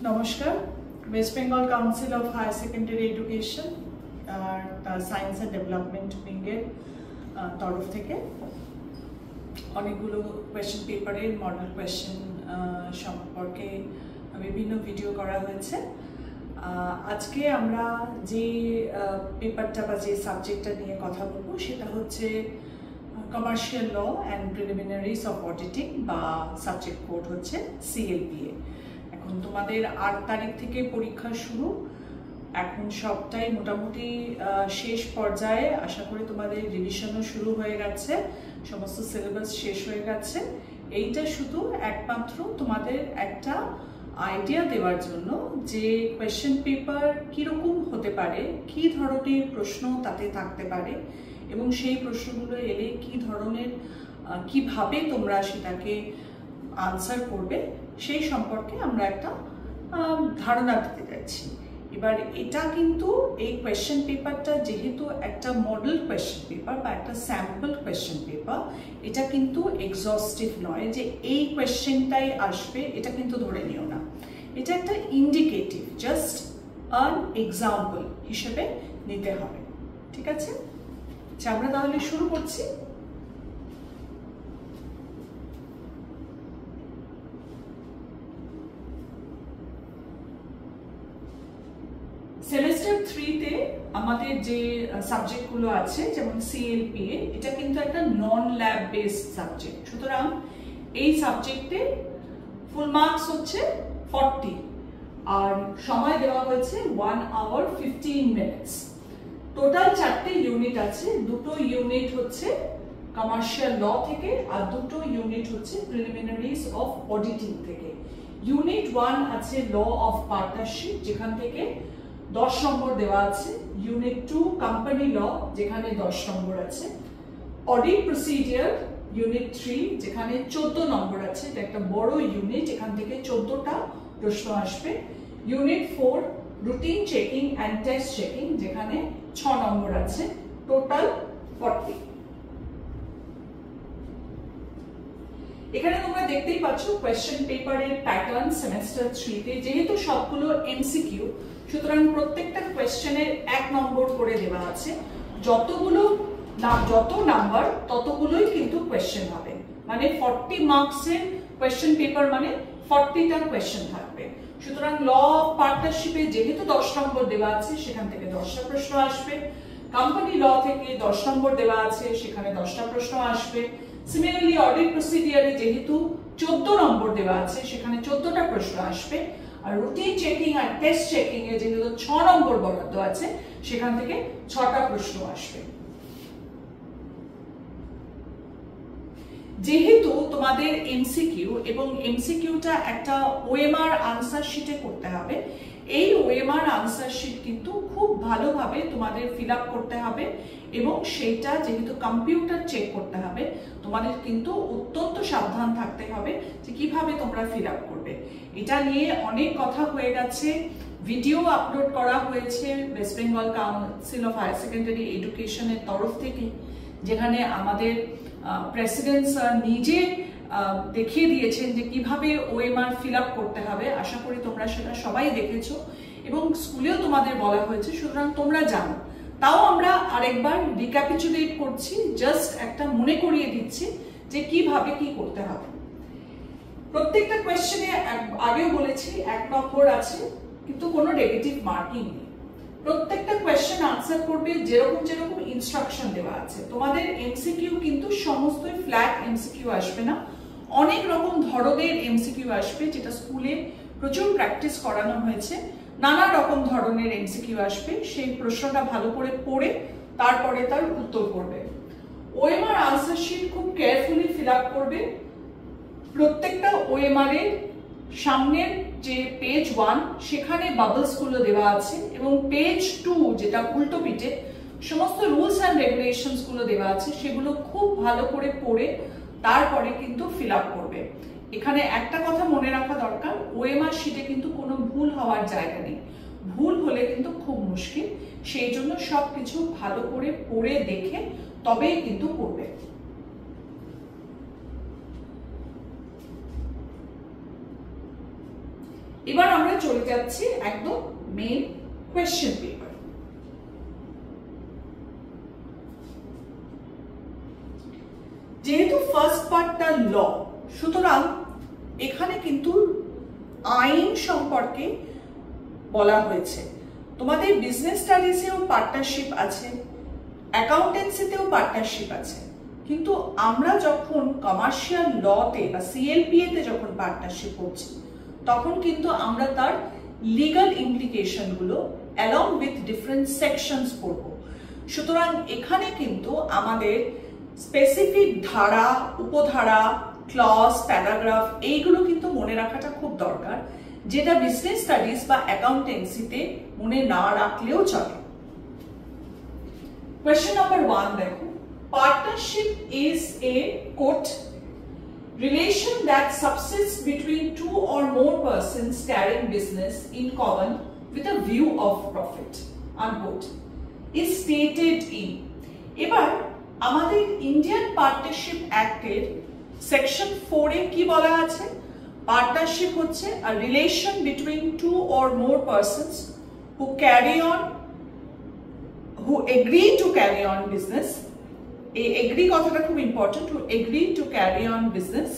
নমস্কার, West Bengal council of higher secondary education আর science and development উইংয়ের তরফ থেকে অনেকগুলো কোয়েশ্চেন পেপারের মডেল কোয়েশ্চেন সম্পর্কে বিভিন্ন ভিডিও করা হয়েছে। আজকে আমরা যে পেপারটা বা যে সাবজেক্টটা নিয়ে কথা বলবো সেটা হচ্ছে commercial law and preliminaries of auditing বা সাবজেক্ট কোড হচ্ছে CLPA। এখন তোমাদের 8 তারিখ থেকে পরীক্ষা শুরু, এখন সবটাই মোটামুটি শেষ পর্যায়ে। আশা করি তোমাদের রিভিশনও শুরু হয়ে গেছে, সমস্ত সিলেবাস শেষ হয়ে গেছে। এইটা শুধু একমাত্র তোমাদের একটা আইডিয়া দেওয়ার জন্য যে কোয়েশ্চেন পেপার কীরকম হতে পারে, কী ধরনের প্রশ্ন তাতে থাকতে পারে এবং সেই প্রশ্নগুলো এলে কী ধরনের কিভাবে তোমরা সেটাকে আনসার করবে সেই সম্পর্কে আমরা একটা ধারণা দিতে যাচ্ছি। এবার এটা কিন্তু এই কোয়েশ্চেন পেপারটা যেহেতু একটা মডেল কোয়েশ্চেন পেপার বা একটা স্যাম্পল কোয়েশ্চেন পেপার, এটা কিন্তু এক্সস্টিভ নয় যে এই কোয়েশ্চেনটাই আসবে, এটা কিন্তু ধরে নিও না। এটা একটা ইন্ডিকেটিভ, জাস্ট আন এক্সাম্পল হিসেবে নিতে হবে, ঠিক আছে? আচ্ছা, আমরা তাহলে শুরু করছি। সেমেস্টার 3-তে আমাদের যে সাবজেক্টগুলো আছে যেমন CLPA, এটা কিন্তু একটা নন ল্যাব বেসড সাবজেক্ট। সুতরাং এই সাবজেক্টে ফুল মার্কস হচ্ছে 40 আর সময় দেওয়া হয়েছে 1 hour 15 minutes। টোটাল 4টে ইউনিট আছে, 2টো ইউনিট হচ্ছে কমার্শিয়াল ল থেকে আর 2টো ইউনিট হচ্ছে প্রিলিমিনারিজ অফ অডিটিং থেকে। ইউনিট 1 আছে ল অফ পার্টনারশিপ, যেখান থেকে 10 নম্বর দেওয়া আছে। ইউনিট 2 কোম্পানি ল, যেখানে 10 নম্বর আছে। অডিট প্রসিডিওর ইউনিট 3, যেখানে 14 নম্বর আছে। এটা একটা বড় ইউনিট, এখান থেকে 14টা প্রশ্ন আসবে। Unit 4 routine checking and test checking, যেখানে 6 নম্বর আছে। টোটাল 40। এখানে তোমরা দেখতেই পাচ্ছ কোয়েশ্চেন পেপারের প্যাটার্ন সেমেস্টার 3-তে। যেহেতু সবগুলো MCQ, সুতরাং প্রত্যেকটা কোয়েশ্চেনের 1 নম্বর করে দেওয়া আছে। যত নাম্বার ততগুলোই কিন্তু কোয়েশ্চেন হবে, মানে 40 মার্কসের কোয়েশ্চেন পেপার মানে 40টা কোয়েশ্চেন থাকবে। সুতরাং ল অফ পার্টনারশিপে যেহেতু 10 নম্বর দেওয়া আছে, সেখান থেকে 10টা প্রশ্ন আসবে। কোম্পানি ল থেকে 10 নম্বর দেওয়া আছে, সেখানে 10টা প্রশ্ন আসবে। সিমিলারলি অডিট প্রসিডিওরে যেহেতু 14 নম্বর দেওয়া আছে, সেখানে 14টা প্রশ্ন আসবে। আর রুটিন চেকিং আর টেস্ট চেকিং এ যেহেতু 6 নম্বর বরাদ্দ আছে, সেখান থেকে 6টা প্রশ্ন আসবে। যেহেতু তোমাদের MCQ এবং MCQটা একটা OMR আনসার শিটে করতে হবে, এই OMR আনসার শিট কিন্তু খুব ভালোভাবে তোমাদের ফিল আপ করতে হবে এবং সেইটা যেহেতু কম্পিউটার চেক করতে হবে, তোমাদের কিন্তু অত্যন্ত সাবধান থাকতে হবে যে কিভাবে তোমরা ফিল আপ করবে। এটা নিয়ে অনেক কথা হয়ে গেছে, ভিডিও আপলোড করা হয়েছে West Bengal council of higher secondary এডুকেশনের তরফ থেকে, যেখানে আমাদের প্রেসিডেন্ট স্যার নিজে দেখিয়ে দিয়েছেন যে কিভাবে OMR ফিল আপ করতে হবে। আশা করি তোমরা সেটা সবাই দেখেছো এবং স্কুলেও তোমাদের বলা হয়েছে, সুতরাং তোমরা জানো। তাও আমরা আরেকবার রিক্যাপিচুলেট করছি, জাস্ট একটা মনে করিয়ে দিচ্ছি যে কিভাবে কি করতে হবে। প্রত্যেকটা কোয়েশ্চেনে আগেও বলেছি 1 নম্বর আছে, কিন্তু কোনো নেগেটিভ মার্কিং নেই। প্রত্যেকটা কোয়েশ্চেন আনসার করবে যেরকম যেরকম ইনস্ট্রাকশন দেওয়া আছে। তোমাদের MCQ কিন্তু সমস্তই ফ্ল্যাট MCQ আসবে না, অনেক রকম ধরনের MCQ আসবে, যেটা স্কুলে প্রচুর প্র্যাকটিস করানো হয়েছে। নানা রকম ধরনের MCQ আসবে, সেই প্রশ্নটা ভালো করে পড়ে তারপরে তার উত্তর করবে। OMR আনসার শিট খুব কেয়ারফুলি ফিল আপ করবে। প্রত্যেকটা OMR এর সামনের যে পেজ 1, সেখানে বাবলস গুলো দেওয়া আছে এবং পেজ 2, যেটা উল্টো পিঠে, সমস্ত রুলস অ্যান্ড রেগুলেশনস গুলো দেওয়া আছে। সেগুলো খুব ভালো করে পড়ে তারপরে কিন্তু ফিল আপ করবে। এখানে একটা কথা মনে রাখা দরকার, OMR শিটে কিন্তু কোনো ভুল হওয়ার জায়গা নেই। ভুল হলে কিন্তু খুব মুশকিল, সেই জন্য সবকিছু ভালো করে পড়ে দেখে তবেই কিন্তু পড়বে। এবার আমরা চলে যাচ্ছি একদম মেইন কোয়েশ্চেন পেপার। যেহেতু ফার্স্ট পার্টটা ল, সুতরাং এখানে কিন্তু আইন সম্পর্কে বলা হয়েছে। তোমাদের বিজনেস স্টাডিজেও পার্টনারশিপ আছে, অ্যাকাউন্টেন্সিতেও পার্টনারশিপ আছে, কিন্তু আমরা যখন কমার্শিয়াল লতে বা সিএলপিএ তে যখন পার্টনারশিপ করছি তখন কিন্তু আমরা তার লিগাল ইমপ্লিকেশনগুলো অ্যালং উইথ ডিফারেন্ট সেকশনস পড়ব। সুতরাং এখানে কিন্তু আমাদের স্পেসিফিক ধারা, উপধারা, ক্লজ, প্যারাগ্রাফ এইগুলো কিন্তু মনে রাখাটা খুব দরকার, যেটা বিজনেস স্টাডিজ বা অ্যাকাউন্টেন্সিতে মনে না রাখলেও চলে। Question number 1 দেখো, partnership is a quote relation that subsists between two or more persons carrying business in common with a view of profit, unquote, is stated in। এবার আমাদের ইন্ডিয়ান পার্টনারশিপ অ্যাক্টের সেকশন 4 এ কি বলা আছে? পার্টনারশিপ হচ্ছে a relation between two or more persons who agree to carry on business। এই agree কথাটা খুব important, to agree to carry on business,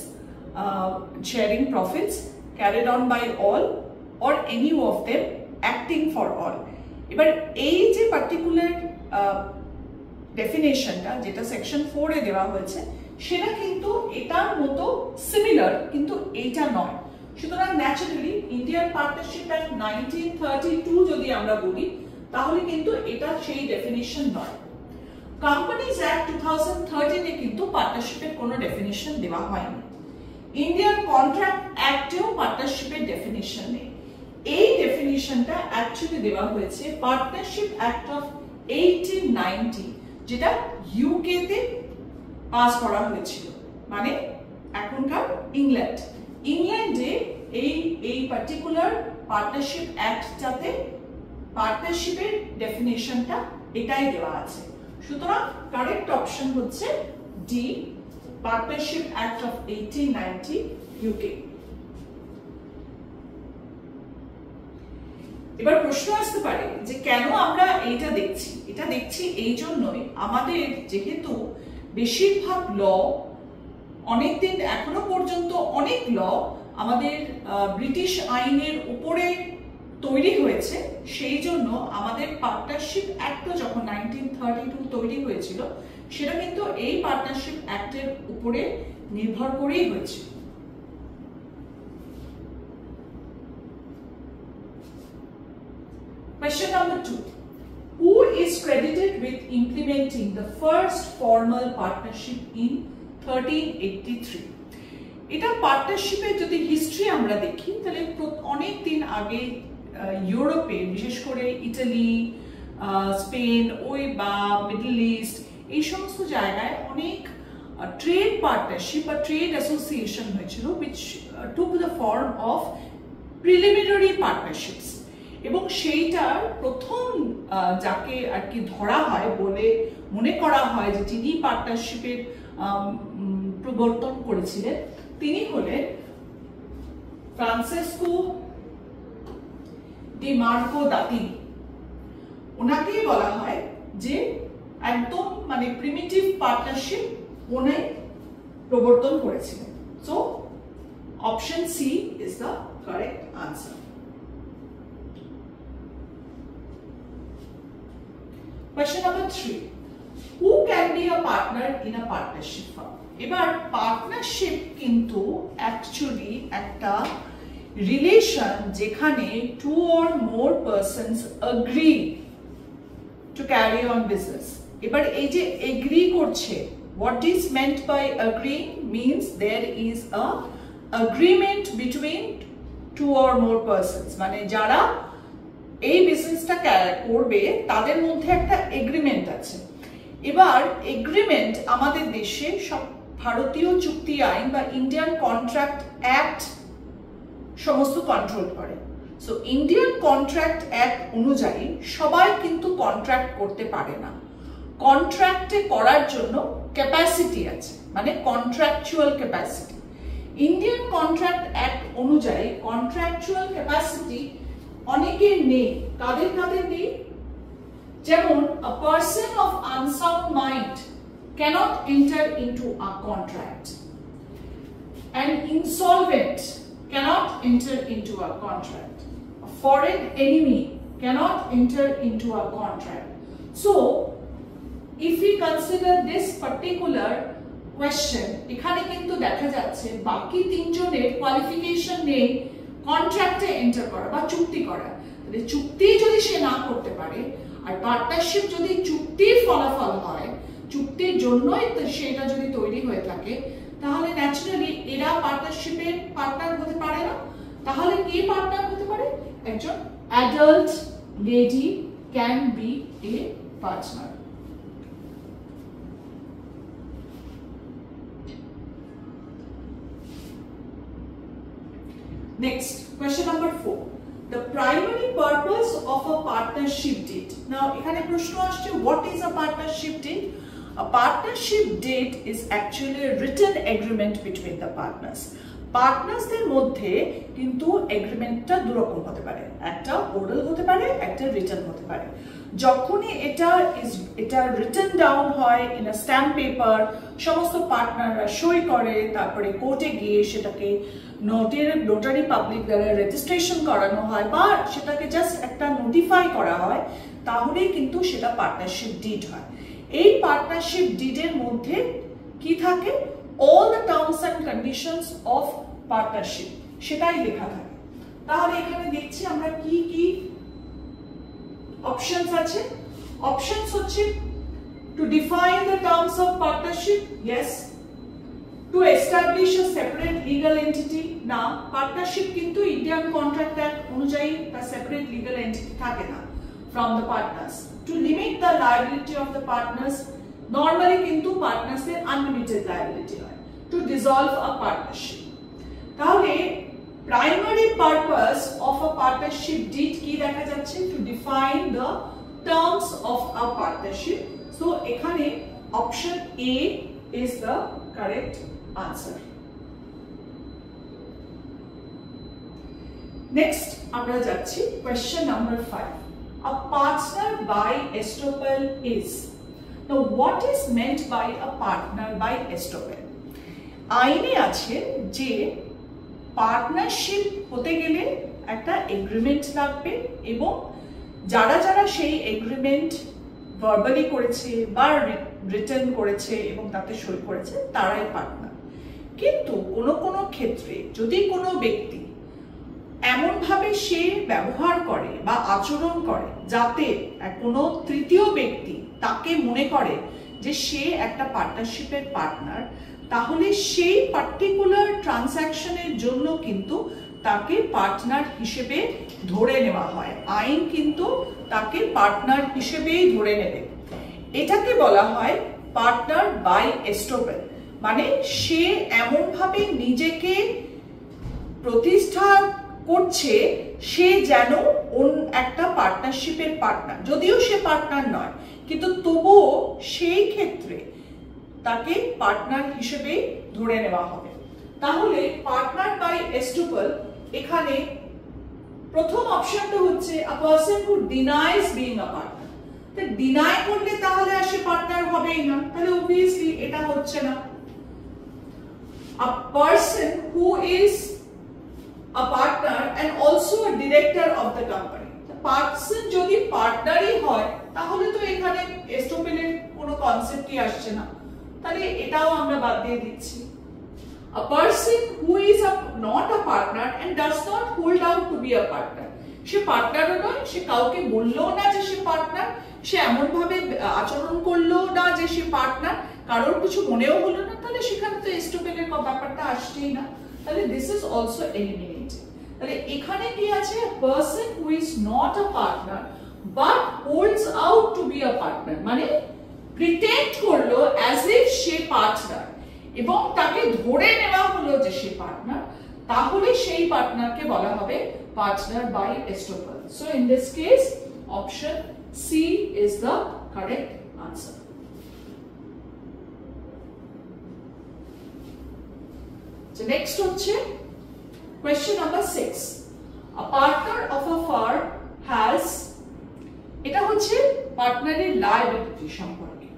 sharing profits carried on by all or any of them acting for all। এবার এই যে particular ডেফিনেশনটা যেটা section 4 এ দেওয়া হয়েছে সেটা কিন্তু এটার মতো সিমিলার, কিন্তু এইটা নয়। সুতরাং ন্যাচারালি ইন্ডিয়ান পার্টনারশিপ অ্যাক্ট 1932 যদি আমরা বলি তাহলে কিন্তু এটা সেই ডেফিনিশন নয়। কোম্পানিজ অ্যাক্ট 2013 এ কিন্তু পার্টনারশিপের কোনো ডেফিনিশন দেওয়া হয়নি। ইন্ডিয়ান কন্ট্রাক্ট অ্যাক্টেও পার্টনারশিপের ডেফিনিশন নেই। এই ডেফিনিশনটা অ্যাকচুয়ালি দেওয়া হয়েছে পার্টনারশিপ অ্যাক্ট অফ 1890, যেটা ইউকে তে পাস করা হয়েছিল, মানে এখনকার ইংল্যান্ডে এই পার্টিকুলার পার্টনারশিপ অ্যাক্টটাতে পার্টনারশিপের ডেফিনিশনটা এটাই দেওয়া আছে। সুতরাং কারেক্ট অপশন হচ্ছে D, partnership act of 1890 UK. এবার প্রশ্ন আসতে পারে যে কেন আমরা এইটা দেখছি? এটা দেখছি এই জন্যই, আমাদের যেহেতু বেশিরভাগ ল অনেকদিন এখনো পর্যন্ত অনেক ল আমাদের ব্রিটিশ আইনের উপরে তৈরি হয়েছে, সেই জন্য আমাদের পার্টনারশিপ অ্যাক্টও যখন 1932 তৈরি হয়েছিল সেটা কিন্তু এই পার্টনারশিপ অ্যাক্টের উপরে নির্ভর করেই হয়েছিল। Question number 2. Who is credited with implementing the first formal partnership in 1383? এটা পার্টনারশিপের যদি হিস্ট্রি আমরা দেখি তাহলে অনেক দিন আগে ইউরোপে, বিশেষ করে ইটালি, স্পেন, ওই বা মিডল ইস্ট, এই সমস্ত জায়গায় অনেক ট্রেড পার্টনারশিপ বা ট্রেড অ্যাসোসিয়েশন হয়েছিল, which took the form of preliminary partnerships। এবং সেইটার প্রথম যাকে আর কি ধরা হয় বলে মনে করা হয় যে যিনি পার্টনারশিপের প্রবর্তন করেছিলেন তিনি হলেন ফ্রান্সেসকো ডি মার্কো দাতিনি। ওনাকেই বলা হয় যে একদম মানে প্রিমিটিভ পার্টনারশিপ উনি প্রবর্তন করেছিলেন। So option C is the correct answer. Question number 3. Who can be a partner in a partnership firm? এবার পার্টনারশিপ কিন্তু অ্যাকচুয়ালি একটা রিলেশন যেখানে two or more persons agree to carry on business. এবার এই যে এগ্রি করছে, what is meant by agree means there is a agreement between two or more persons, মানে যারা এই বিজনেসটা করবে তাদের মধ্যে একটা এগ্রিমেন্ট আছে। এবার এগ্রিমেন্ট আমাদের দেশে সব ভারতীয় চুক্তি আইন বা ইন্ডিয়ান কন্ট্রাক্ট অ্যাক্ট সমস্ত কন্ট্রোল করে। সো ইন্ডিয়ান কন্ট্রাক্ট অ্যাক্ট অনুযায়ী সবাই কিন্তু কন্ট্রাক্ট করতে পারে না। কন্ট্রাক্টে করার জন্য ক্যাপাসিটি আছে, মানে contractual capacity. Indian contract act অনুযায়ী কন্ট্রাকচুয়াল ক্যাপাসিটি অনেকের নেই। কাদের কাদের নেই? যেমন a person of unsound mind cannot enter into a contract. An insolvent cannot enter into a contract. A foreign enemy cannot enter into a contract. So, if we consider this particular question, এখানে কিন্তু দেখা যাচ্ছে বাকি তিনজনের qualification নেই কন্ট্রাক্টে enter করা বা চুক্তি করা। তাহলে চুক্তি যদি সে না করতে পারে আর পার্টনারশিপ যদি চুক্তির ফলাফল হয়, চুক্তির জন্যই সেটা যদি তৈরি হয়ে থাকে, তাহলে ন্যাচারালি এরা পার্টনারশিপের পার্টনার হতে পারে না। তাহলে কে পার্টনার হতে পারে? একজন adult lady can B a partner. Next, question number 4. The primary purpose of a partnership deed. Now, এখানে প্রশ্ন আসছে, what is a partnership deed? A partnership deed is actually a written agreement between the partners. পার্টনারসদের মধ্যে কিন্তু এগ্রিমেন্টটা দুরকম হতে পারে, একটা oral হতে পারে, একটা রিটেন হতে পারে। যখনই এটা রিটেন ডাউন হয় ইন আ স্ট্যাম্প পেপার, সমস্ত পার্টনাররা সই করে, তারপরে কোর্টে গিয়ে সেটাকে নোটারি পাবলিক দ্বারা রেজিস্ট্রেশন করানো হয় বা সেটাকে জাস্ট একটা নোটিফাই করা হয়, তাহলেই কিন্তু সেটা পার্টনারশিপ ডিড হয়। এই পার্টনারশিপ ডিডের মধ্যে কি থাকে? all the terms and conditions of partnership সেটাই লেখা থাকে। তাহলে এখানে দেখছি আমরা কি কি অপশনস আছে। অপশনস হচ্ছে to define the terms of partnership, yes. To establish a separate legal entity, না, পার্টনারশিপ কিন্তু ইন্ডিয়ান কন্ট্রাক্ট অ্যাক্ট অনুযায়ী তার সেপারেট লিগাল এন্টিটি থাকে না from the partners. To limit the liability of the partners, normally কিন্তু পার্টনারসদের unlimited liability হয়। To dissolve a partnership, তাহলে primary purpose of a partnership deed কি দেখা যাচ্ছে? To define the terms of a partnership. So এখানে option A is the correct answer. Next আমরা যাচ্ছি question number 5. A partner by estoppel is. Now, what is meant by a partner by estoppel? আইনে আছে যে partnership হতে গেলে একটা agreement লাগবে এবং যারা যারা সেই এগ্রিমেন্ট ভার্বালি করেছে বা রিটেন করেছে এবং তাতে সই করেছে তারাই পার্টনার। কিন্তু কোনো কোনো ক্ষেত্রে যদি কোনো ব্যক্তি এমনভাবে সে ব্যবহার করে বা আচরণ করে যাতে কোনো তৃতীয় ব্যক্তি তাকে মনে করে যে সে একটা পার্টনারশিপের পার্টনার, তাহলে সেই পার্টিকুলার ট্রানজ্যাকশনের জন্য কিন্তু তাকে পার্টনার হিসেবে ধরে নেওয়া হয়। আইন কিন্তু তাকে পার্টনার হিসেবেই ধরে নেবে। এটাকে বলা হয় পার্টনার বাই এস্টোপেল। মানে সে এমনভাবে নিজেকে প্রতিষ্ঠা করছে সে যেন একটা পার্টনারশিপের পার্টনার, যদিও সে পার্টনার নয়, কিন্তু তবুও সেই ক্ষেত্রে তাকে পার্টনার হিসেবে ধরে নেওয়া হবে। তাহলে পার্টনার বাই এস্টোপেল এখানে প্রথম অপশনটা হচ্ছে আ person who denies being a partner. তো ডিনাই করলে তাহলে আর সে পার্টনার হবেই না, তাহলে অবভিয়াসলি এটা হচ্ছে না। আ person who is a partner and also a director of the company. The person যদি পার্টনারই হয় তাহলে তো এখানে এস্টোপেলের কোনো কনসেপ্টই আসছে না, তাহলে এটাও আমরা বাদ দিয়ে দিচ্ছি। A person who is not a partner and does not hold out to be a partner, সে পার্টনারও নয়, সে কাউকে বললেও না যে সে পার্টনার, সে এমন ভাবে আচরণ করলো না যে সে পার্টনার, কারোর কিছু মনেও হলো না, তাহলে সেখানে তো এস্টোপেলের ব্যাপারটা আসছেই না। তাহলে this is also eliminated. তাহলে এখানে কি আছে? person who is not a partner but holds out to be a partner, মানে pretend করলো as if সে পার্টনার এবং তাকে ধরে নেওয়া হলো যে সে পার্টনার, তাহলে সেই পার্টনারকে বলা হবে partner by estoppel. So in this case option C is the correct answer. So next হচ্ছে Question number 6. A partner of a firm has, এটা হচ্ছে পার্টনারের লায়াবিলিটি সম্পর্কে,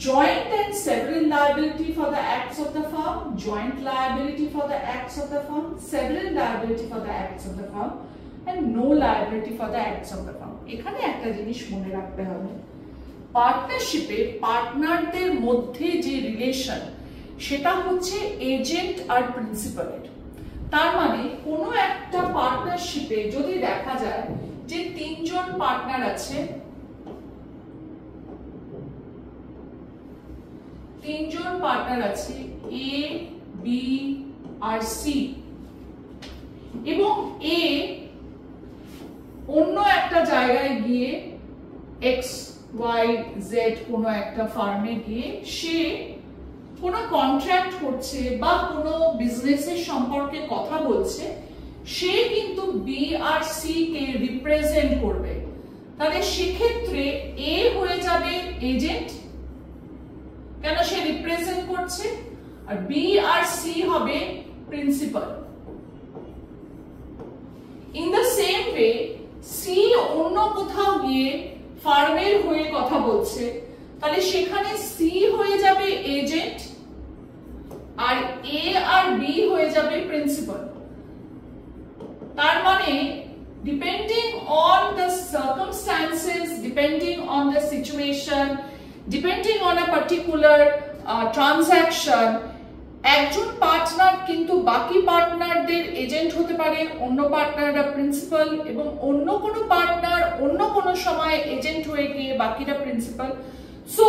joint and several liability for the acts of the firm, joint liability for the acts of the firm, several liability for the acts of the firm, and no liability for the acts of the firm. এখানে একটা জিনিস মনে রাখতে হবে, পার্টনারশিপে পার্টনারদের মধ্যে যে relation সেটা হচ্ছে এজেন্ট আর প্রিন্সিপালের। তার মানে কোনো একটা পার্টনারশিপে যদি দেখা যায় যে 3 জন পার্টনার আছে, 3 জন পার্টনার আছে এ, বি আর সি, এবং এ অন্য একটা জায়গায় গিয়ে এক্স ওয়াই জেড কোনো একটা ফার্মে গিয়ে সে কোনো কন্ট্রাক্ট করছে বা কোনো বিজনেসের সম্পর্কে কথা বলছে, সে কিন্তু বি আর সি কে রিপ্রেজেন্ট করবে। তাহলে সেক্ষেত্রে এ হয়ে যাবে এজেন্ট, কেন সে রিপ্রেজেন্ট করছে, আর বি আর সি হবে principal. In the same way C অন্য কোথাও গিয়ে ফার্মের হয়ে কথা বলছে, তাহলে সেখানে সি হয়ে যাবে এজেন্ট আর এ আর বি হয়ে যাবে প্রিন্সিপাল। তার মানে depending on the circumstances, depending on the situation, depending on a particular transaction, একজন পার্টনার কিন্তু বাকি পার্টনারদের এজেন্ট হতে পারে, অন্য পার্টনাররা প্রিন্সিপাল, এবং অন্য কোনো পার্টনার অন্য কোনো সময় এজেন্ট হয়ে গিয়ে বাকিরা principal. So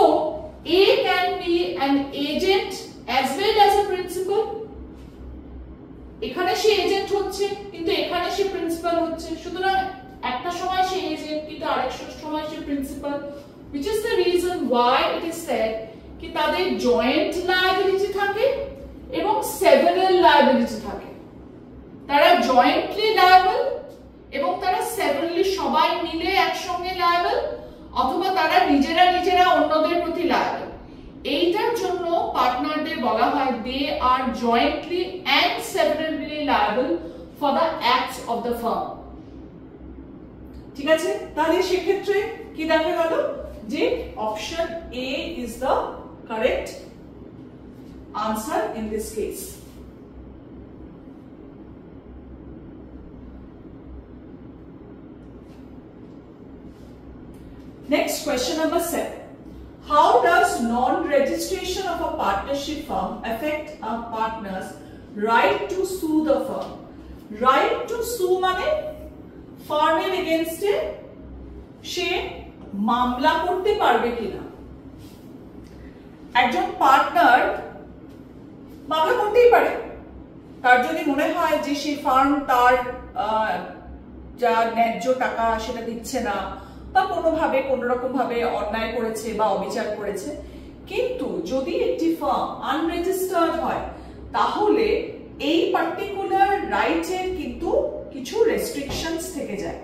A can be an agent as well as a principal। এখানে সে এজেন্ট হচ্ছে কিন্তু এখানে সে প্রিন্সিপাল হচ্ছে, সুতরাং একটা সময় সে এজেন্ট কিন্তু আরেক সময় সে principal, which is the reason why it is said কি তাদের জয়েন্ট লায়াবিলিটি থাকে এবং সেভারাল লায়াবিলিটি থাকে। তারা জয়েন্টলি লায়াবল এবং তারা সেভারালি সবাই মিলে একসঙ্গে লায়াবল, অথবা তারা নিজেরা নিজেরা অন্যদের প্রতি লায়াবল। এইটার জন্য পার্টনারদের বলা হয় they are jointly and severally liable for the acts of the firm. ঠিক আছে, তাহলে সেক্ষেত্রে কি দেখা গেল যে option A is the correct answer in this case. Next, question number 7. How does non-registration of a partnership firm affect a partner's right to sue the firm? Right to sue মানে ফার্মের এগেইনস্টে সে মামলা করতে পারবে কিনা। একজন পার্টনার মামলা করতেই পারে, তার যদি মনে হয় যে সেই ফার্ম তার যা ন্যায্য টাকা সেটা দিচ্ছে না, বা কোনোভাবে কোনো রকম ভাবে অন্যায় করেছে বা অবিচার করেছে। কিন্তু যদি একটি ফার্ম আনরেজিস্টার্ড হয় তাহলে এই পার্টিকুলার রাইটের কিন্তু কিছু রেস্ট্রিকশনস থেকে যায়।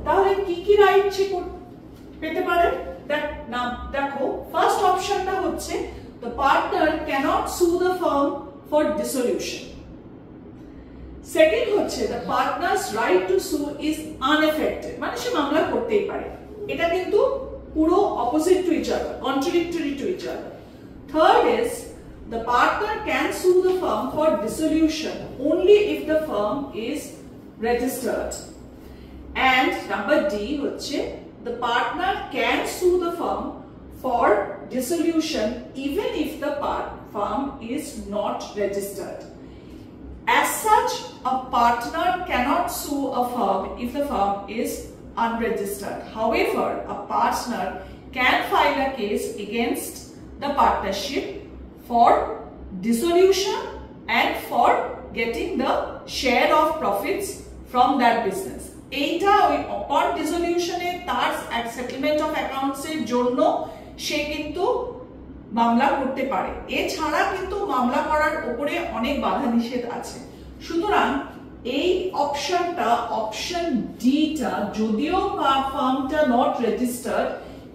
তাহলে কি কি রাইট সে পেতে পারে? দেখো, ফার্স্ট অপশনটা হচ্ছে the partner cannot sue the firm for dissolution. Second হচ্ছে the partner's right to sue is unaffected, মানে সে মামলা করতেই পারে। এটা কিন্তু পুরো opposite to each other, contradictory to each other. Third is the partner can sue the firm for dissolution only if the firm is registered. And number D হচ্ছে the partner can sue the firm for dissolution even if the firm is not registered. As such, a partner cannot sue a firm if the firm is unregistered. However, a partner can file a case against the partnership for dissolution and for getting the share of profits from that business. এইটা ওই upon dissolution এ তার settlement of accounts এর জন্য সে কিন্তু মামলা করতে পারে। এছাড়া কিন্তু মামলা করার উপরে অনেক বাধা নিষেধ আছে। সুতরাং এই অপশনটা, অপশন ডিটা, যদিও ফার্মটা নট রেজিস্টার্ড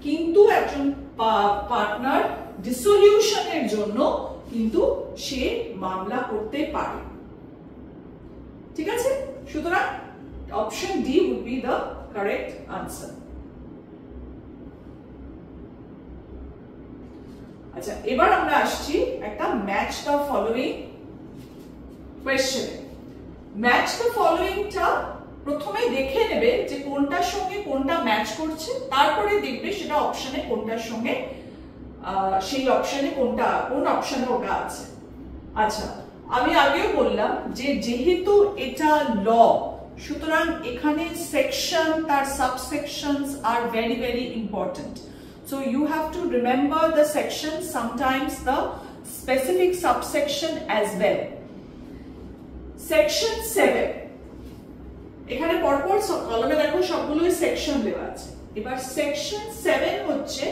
কিন্তু একজন পার্টনার ডিসলিউশনের জন্য কিন্তু সে মামলা করতে পারে। ঠিক আছে, সুতরাং option D would be the correct answer. আচ্ছা, এবার আমরা আসছি একটা ম্যাচ দ্য ফলোইং কোয়েশ্চেনে। ম্যাচ দ্য ফলোইংটা প্রথমে দেখে নেবে যে কোনটার সঙ্গে কোনটা ম্যাচ করছে, তারপরে দেখবে সেটা অপশনে কোনটার সঙ্গে সেই অপশনে কোন অপশনে ওটা আছে। আচ্ছা, আমি আগেও বললাম যে যেহেতু এটা ল, সুতরাং এখানে সেকশন তার সাবসেকশনস আর very very important. So you have to remember the section, sometimes the specific subsection as well. Section 7, এখানে পরপর কলমে দেখো সবগুলোই সেকশন দেওয়া আছে। এবার সেকশন 7 হচ্ছে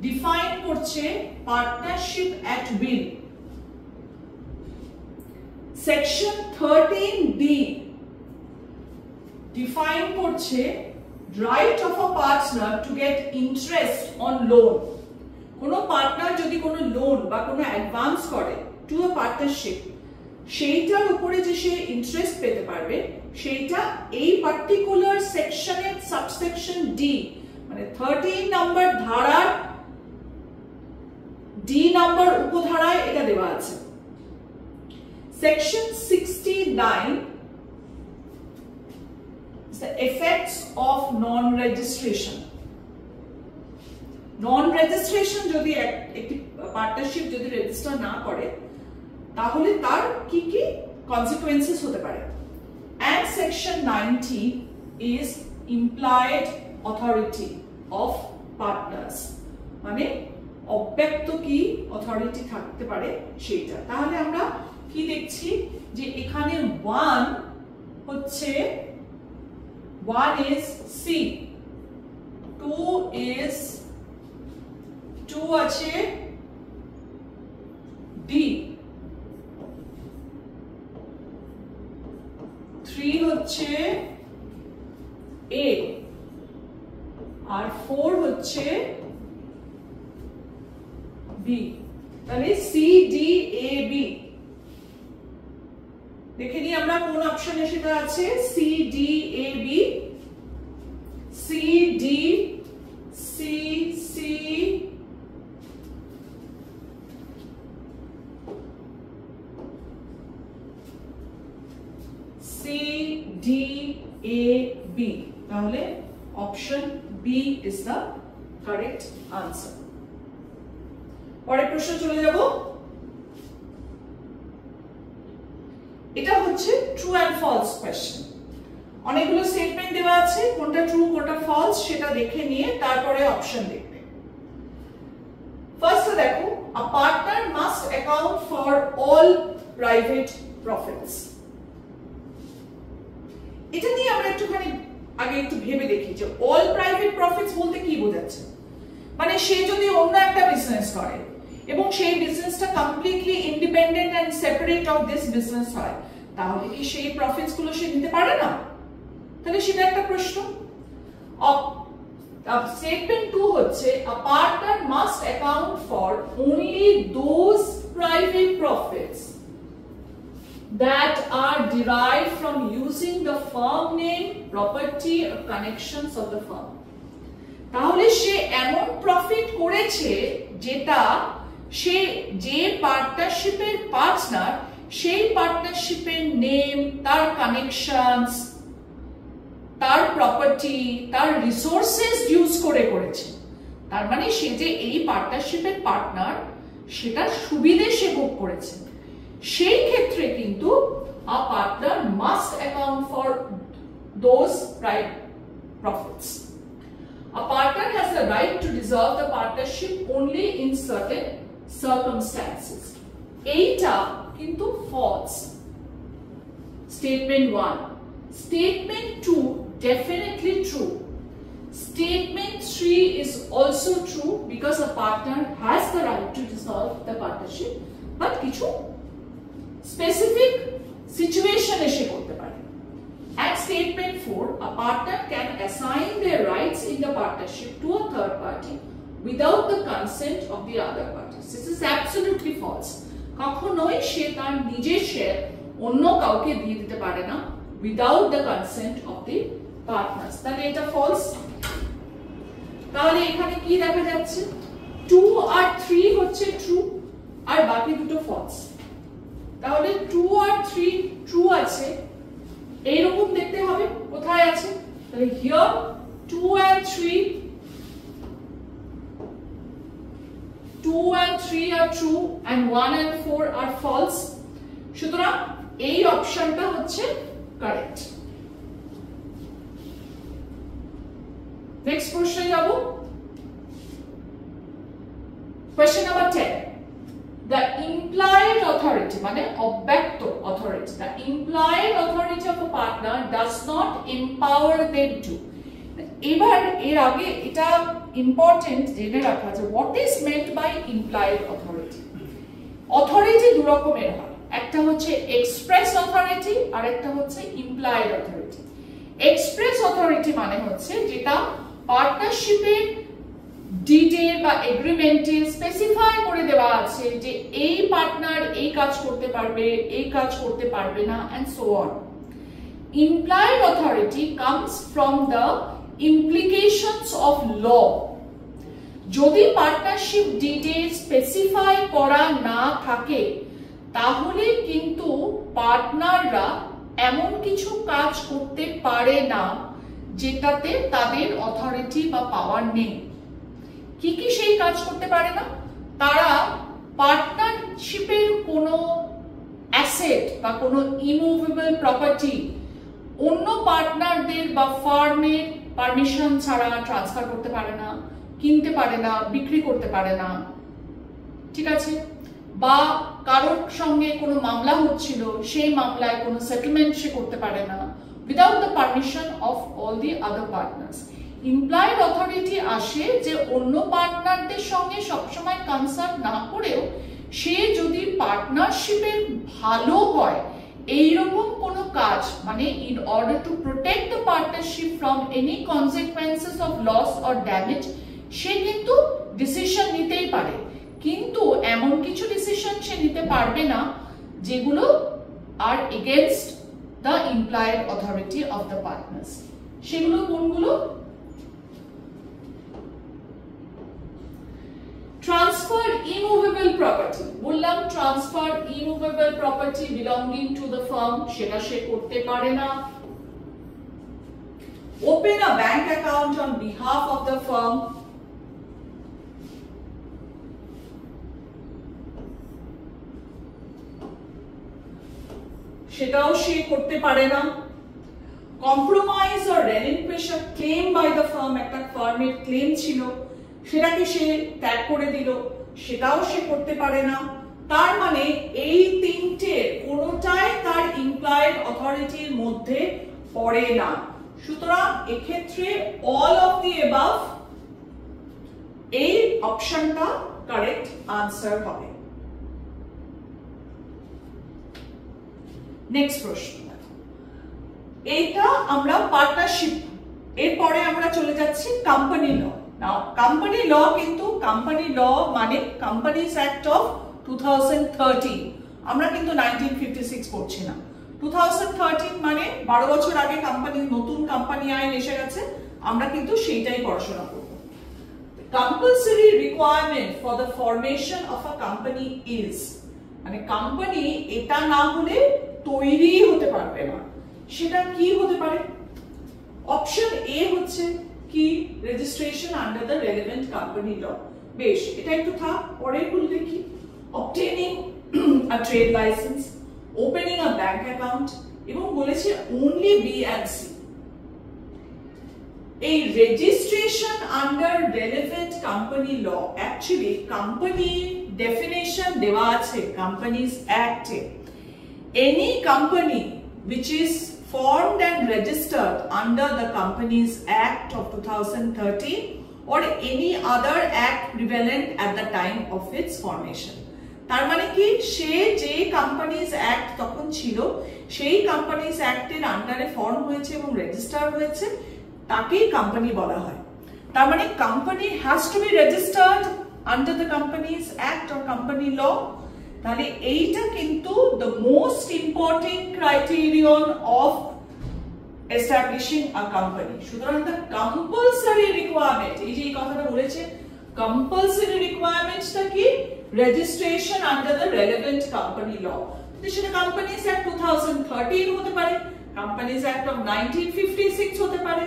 ডিফাইন করছে partnership at will. Section 13D define করছে right of a partner to get interest on loan. কোনো পার্টনার যদি কোনো লোন বা কোনো অ্যাডভান্স করে টু আ পার্টনারশিপ, সেইটার উপরে যে সে ইন্টারেস্ট পেতে পারবে, সেইটা এই পার্টিকুলার সেকশনের সাবসেকশন ডি, মানে 13 নম্বর ধারার ডি নম্বর উপধারায় এটা দেওয়া আছে। Section 69, the effects of non-registration. Non-registration যদি একটি পার্টনারশিপ যদি রেজিস্টার না করে, তাহলে তার কি কি consequences হতে পারে। And section 90 is implied authority of partners, মানে অব্যক্ত কি অথরিটি থাকতে পারে সেইটা। তাহলে আমরা কি দেখছি যে এখানে 1 হচ্ছে, 1 is C, 2 আছে D, 3 হচ্ছে A, আর 4 হচ্ছে B। তাহলে C D A B দেখে নিই আমরা কোন অপশনে সেটা আছে। C D A B, C D C C, C D A B, তাহলে option B is the correct answer. পরের প্রশ্ন চলে যাব। এটা হচ্ছে ট্রু অ্যান্ড ফলস কোয়েশ্চেন। অনেকগুলো স্টেটমেন্ট দেওয়া আছে, কোনটা ট্রু কোনটা ফলস সেটা দেখে নিয়ে তারপরে অপশন দেখবে। ফার্স্ট দেখো, a partner must account for all private profits. এটা নিয়ে আমরা একটুখানি আগে একটু ভেবে দেখি যে all private profits বলতে কি বোঝাচ্ছে। মানে সে যদি অন্য একটা বিজনেস করে এবং সেই বিজনেসটা completely independent and separate of this business হয়, তাহলে কি সেই প্রফিটস গুলো সে নিতে পারে না? তাহলে সেটা একটা প্রশ্ন। স্টেটমেন্ট 2 হচ্ছে a partner must account for only those private profits that are derived from using the firm name, property or connections of the firm. তাহলে সে এমন প্রফিট করেছে যেটা সে যে পার্টনারশিপের পার্টনার, সেই পার্টনারশিপের নেম, তার কানেকশনস, তার প্রপার্টি, তার রিসোর্সেস ইউজ করে করেছে। তার মানে সে যে এই পার্টনারশিপের পার্টনার, সেটার সুবিধে সে ভোগ করেছে। সেই ক্ষেত্রে কিন্তু a partner must account for those private profits. A partner has the right to dissolve the partnership only in certain circumstances. এইটা কিন্তু false. Statement 1. Statement 2 definitely true. Statement 3 is also true because a partner has the right to dissolve the partnership, but কিছু specific situation এসে করতে পারে। At statement 4, a partner can assign their rights in the partnership to a third party without the consent of the other parties. This is absolutely false. কখনোই সে তার নিজের share অন্য কাউকে দিয়ে দিতে পারে না without the consent of the partners. তাহলে এটা ফলস। তাহলে এখানে কি দেখা যাচ্ছে, 2 আর 3 হচ্ছে ট্রু আর বাকি দুটো ফলস। তাহলে 2 আর 3 ট্রু আছে, এইরকম দেখতে হবে কোথায় আছে, তাহলে here 2 and 3 are true and 1 and 4 are false. সুতরাং এই অপশনটা হচ্ছে কারেক্ট। নেক্সট প্রশ্নে যাব। Question number 10, the implied authority মানে অব্যক্ত authority, the implied authority of a partner does not empower them to। এবার এর আগে এটা ইম্পর্টেন্ট জেনে রাখা যে what is meant by implied authority. Authority দু রকমের হয়, একটা হচ্ছে এক্সপ্রেস অথরিটি আর একটা হচ্ছে ইমপ্লাইড অথরিটি। এক্সপ্রেস অথরিটি মানে হচ্ছে যেটা পার্টনারশিপের ডিডে বা এগ্রিমেন্টে স্পেসিফাই করে দেওয়া আছে যে এই পার্টনার এই কাজ করতে পারবে, এই কাজ করতে পারবে না, and so on. Implied authority comes from the implications of law. যদি পার্টনারশিপ ডিডে স্পেসিফাই করা না থাকে তাহলে কিন্তু পার্টনাররা এমন কিছু কাজ করতে পারে না যেটাতে তাদের অথরিটি বা পাওয়ার নেই। কি কি সেই কাজ করতে পারে না? তারা পার্টনারশিপের কোনো অ্যাসেট বা কোনো ইমুভেবল প্রপার্টি অন্য পার্টনারদের বা ফার্মের পারমিশন ছাড়া ট্রান্সফার করতে পারে না, কিনতে পারে না, বিক্রি করতে পারে না, ঠিক আছে? বা কারোর সঙ্গে কোনো মামলা হচ্ছিল, সেই মামলায় কোনো সেটেলমেন্ট সে করতে পারে না without the permission of all the other partners. Implied authority আসে যে অন্য পার্টনারদের সঙ্গে সবসময় কনসাল্ট না করেও সে যদি পার্টনারশিপের ভালো হয় এইরকম কোনো কাজ, মানে in order to protect the partnership from any consequences of loss or damage, সে কিন্তু ডিসিশন নিতেই পারে। কিন্তু এমন কিছু ডিসিশন সে নিতে পারবে না যেগুলো আর against the implied authority of the partners. সেগুলো কোনগুলো? ট্রান্সফার ইমুভেবল প্রপার্টি, বললাম transfer immovable property belonging to the firm, সেটা সে করতে পারে না। Open a bank account on behalf of the firm, সেটাও সে করতে পারে না। Compromise or relinquish a claim by the firm, একটা ফার্মের ক্লেম ছিল সেটাকে সে ত্যাগ করে দিল, সেটাও সে করতে পারে না। তার মানে এই তিনটে কোনোটাই তার ইমপ্লয়েড অথরিটির মধ্যে পড়ে না। সুতরাং এক্ষেত্রে অল অফ দি অ্যাবাভ, এই অপশনটা কারেক্ট আনসার হবে। নেক্সট প্রশ্ন, এইটা আমরা পার্টনারশিপ, এরপরে আমরা চলে যাচ্ছি কোম্পানি ল। নাও কোম্পানি ল কিন্তু কোম্পানি ল মানে কোম্পানিজ অ্যাক্ট অফ 2013, আমরা কিন্তু 1956 পড়ছি না। 2013 মানে 12 বছর আগে নতুন কোম্পানি আইন এসে গেছে, আমরা কিন্তু সেইটাই পড়াশোনা করব। Compulsory requirement for the formation of a company is, মানে কোম্পানি এটা না হলে তৈরি হতে পারবে না, সেটা কি হতে পারে? অপশন এ হচ্ছে কি, registration under the relevant company law. বেশ, এটা একটু থাক, পরের গুলো দেখি। Obtaining a trade licence, opening a bank account, এবং বলেছে অনলি বি এন্ড সি। এই registration under relevant company law, actually company definition দেওয়া আছে কোম্পানিজ অ্যাক্টে। Any company which is formed and registered under the Companies Act of 2013 or any other act prevalent at the time of its formation. তার মানে কি, সে যে companies act তখন ছিল সেই কোম্পানিজ অ্যাক্টের আন্ডারে ফর্ম হয়েছে এবং রেজিস্টার হয়েছে, তাকেই কোম্পানি বলা হয়। তার মানে company has to be registered under the companies act or company law, তাহলে এইটা কিন্তু the most important criterion of establishing a company. সুতরাং দ্য কম্পালসারি রিকোয়ারমেন্ট, এই যে এই কথাটা বলেছে, কম্পালসারি রিকোয়ারমেন্টটা কি? Registration under the relevant company law. সেটা কোম্পানিজ অ্যাক্ট 2013 হতে পারে, কোম্পানিজ অ্যাক্ট অফ 1956 হতে পারে,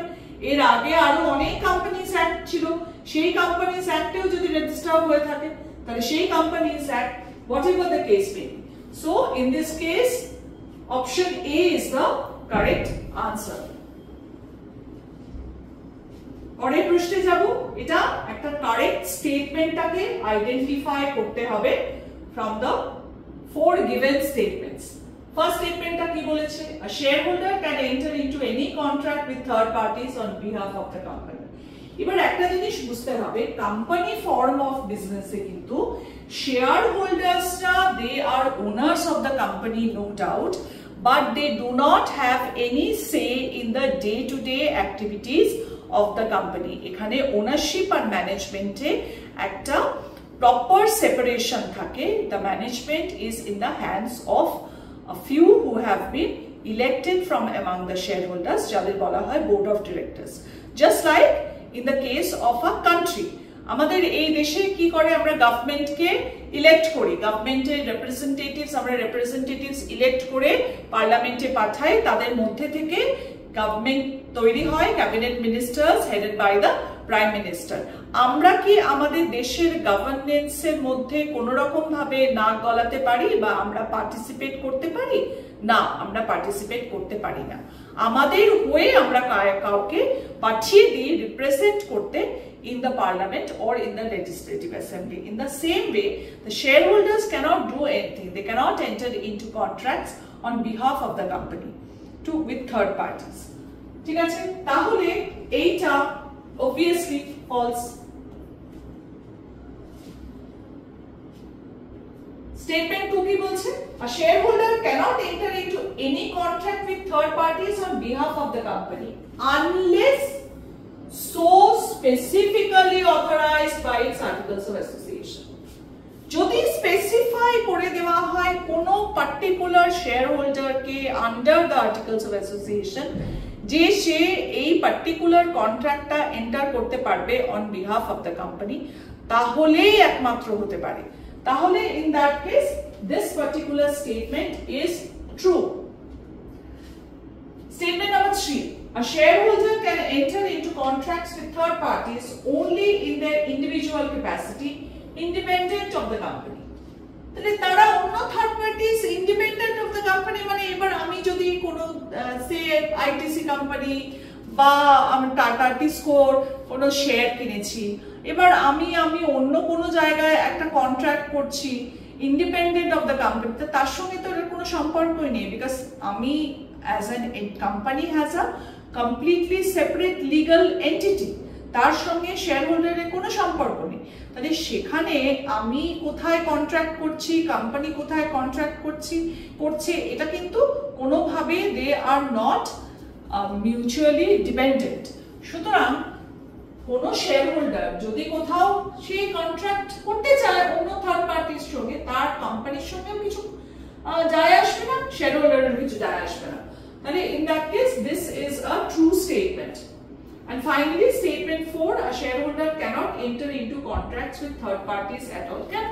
এর আগে আরো অনেক কোম্পানিজ অ্যাক্ট ছিল, সেই কোম্পানিজ অ্যাক্টেও যদি রেজিস্টার হয়ে থাকে তাহলে সেই companies act, whatever the case may be. So in this case option A is the correct answer. পরের প্রশ্নে যাব। এটা একটা কারেক্ট স্টেটমেন্টটাকে আইডেন্টিফাই করতে হবে from the four given statements. First স্টেটমেন্টটা কি বলেছে? A shareholder can enter into any contract with third parties on behalf of the company. এবার একটা জিনিস বুঝতে হবে, কোম্পানি ফর্ম অফ বিজনেসে কিন্তু শেয়ার হোল্ডার্সরা they are owners of the company, no doubt, but they do not have any say in the day to day activities of the company. এখানে ownership আর ম্যানেজমেন্টে একটা প্রপার সেপারেশন থাকে। The management is in the hands of a few who have been elected from among the shareholders, যাদের বলা হয় board of directors. Just like in the case of a country, আমাদের এই দেশে কি করে, আমরা গভর্নমেন্টকে ইলেক্ট করি, গভর্নমেন্টের রিপ্রেজেন্টেটিভস, আমরা রিপ্রেজেন্টেটিভস ইলেক্ট করে পার্লামেন্টে পাঠাই, তাদের মধ্যে থেকে গভর্নমেন্ট তৈরি হয়, cabinet ministers headed by the prime minister. আমরা কি আমাদের দেশের গভর্নেন্সের মধ্যে কোন রকম ভাবে নাক গলাতে পারি বা আমরা পার্টিসিপেট করতে পারি? না, আমরা পার্টিসিপেট করতে পারি না। আমাদের হয়ে আমরা কাউকে পাঠিয়ে দিই রিপ্রেজেন্ট করতে in the parliament or in the legislative assembly. In the same way, the shareholders cannot do anything. They cannot enter into contracts on behalf of the company with third parties. ঠিক আছে, তাহলে এইটা obviously false. Statement 2 কি বলছে? A shareholder cannot enter into any contract with third parties on behalf of the company unless so specifically authorized by its articles of association. যদি specify করে দেওয়া হয় কোন পার্টিকুলার শেয়ার হোল্ডারকে under the articles of association যে সে এই particular কন্ট্রাক্টটা এন্টার করতে পারবে on behalf of the company, তাহলেই একমাত্র হতে পারে। তাহলে in that case this particular statement is true. Statement number 3. A shareholder can enter into contracts with third parties only in their individual capacity, independent of the company. তাহলে তারা অন্য third parties independent of the company, মানে এবার আমি যদি কোনো সে ITC company বা আমি টাটা টিস্কোর কোনো শেয়ার কিনেছি, এবার আমি অন্য কোনো জায়গায় একটা কন্ট্রাক্ট করছি ইন্ডিপেন্ডেন্ট অফ দ্য কোম্পানি, তার সঙ্গে তো এর কোনো সম্পর্কই নেই, বিকজ আমি as a company has a completely separate legal entity, তার সঙ্গে শেয়ার হোল্ডারের কোনো সম্পর্ক নেই। তাহলে সেখানে আমি কোথায় কন্ট্রাক্ট করছি, কোম্পানি কোথায় কন্ট্রাক্ট করছে, এটা কিন্তু কোনোভাবে দে আর নট মিউচুয়ালি ডিপেন্ডেন্ট। সুতরাং কোনো শেয়ার হোল্ডার যদি কোথাও সেই কন্ট্রাক্ট করতে চায় অন্য থার্ড পার্টির সঙ্গে, তার কোম্পানির সঙ্গেও কিছু যায় আসবে না, শেয়ার হোল্ডারের কিছু যায় আসবে না। তাহলে in that case this is a true statement. And finally statement 4, a shareholder cannot enter into contracts with third parties at all. কেন?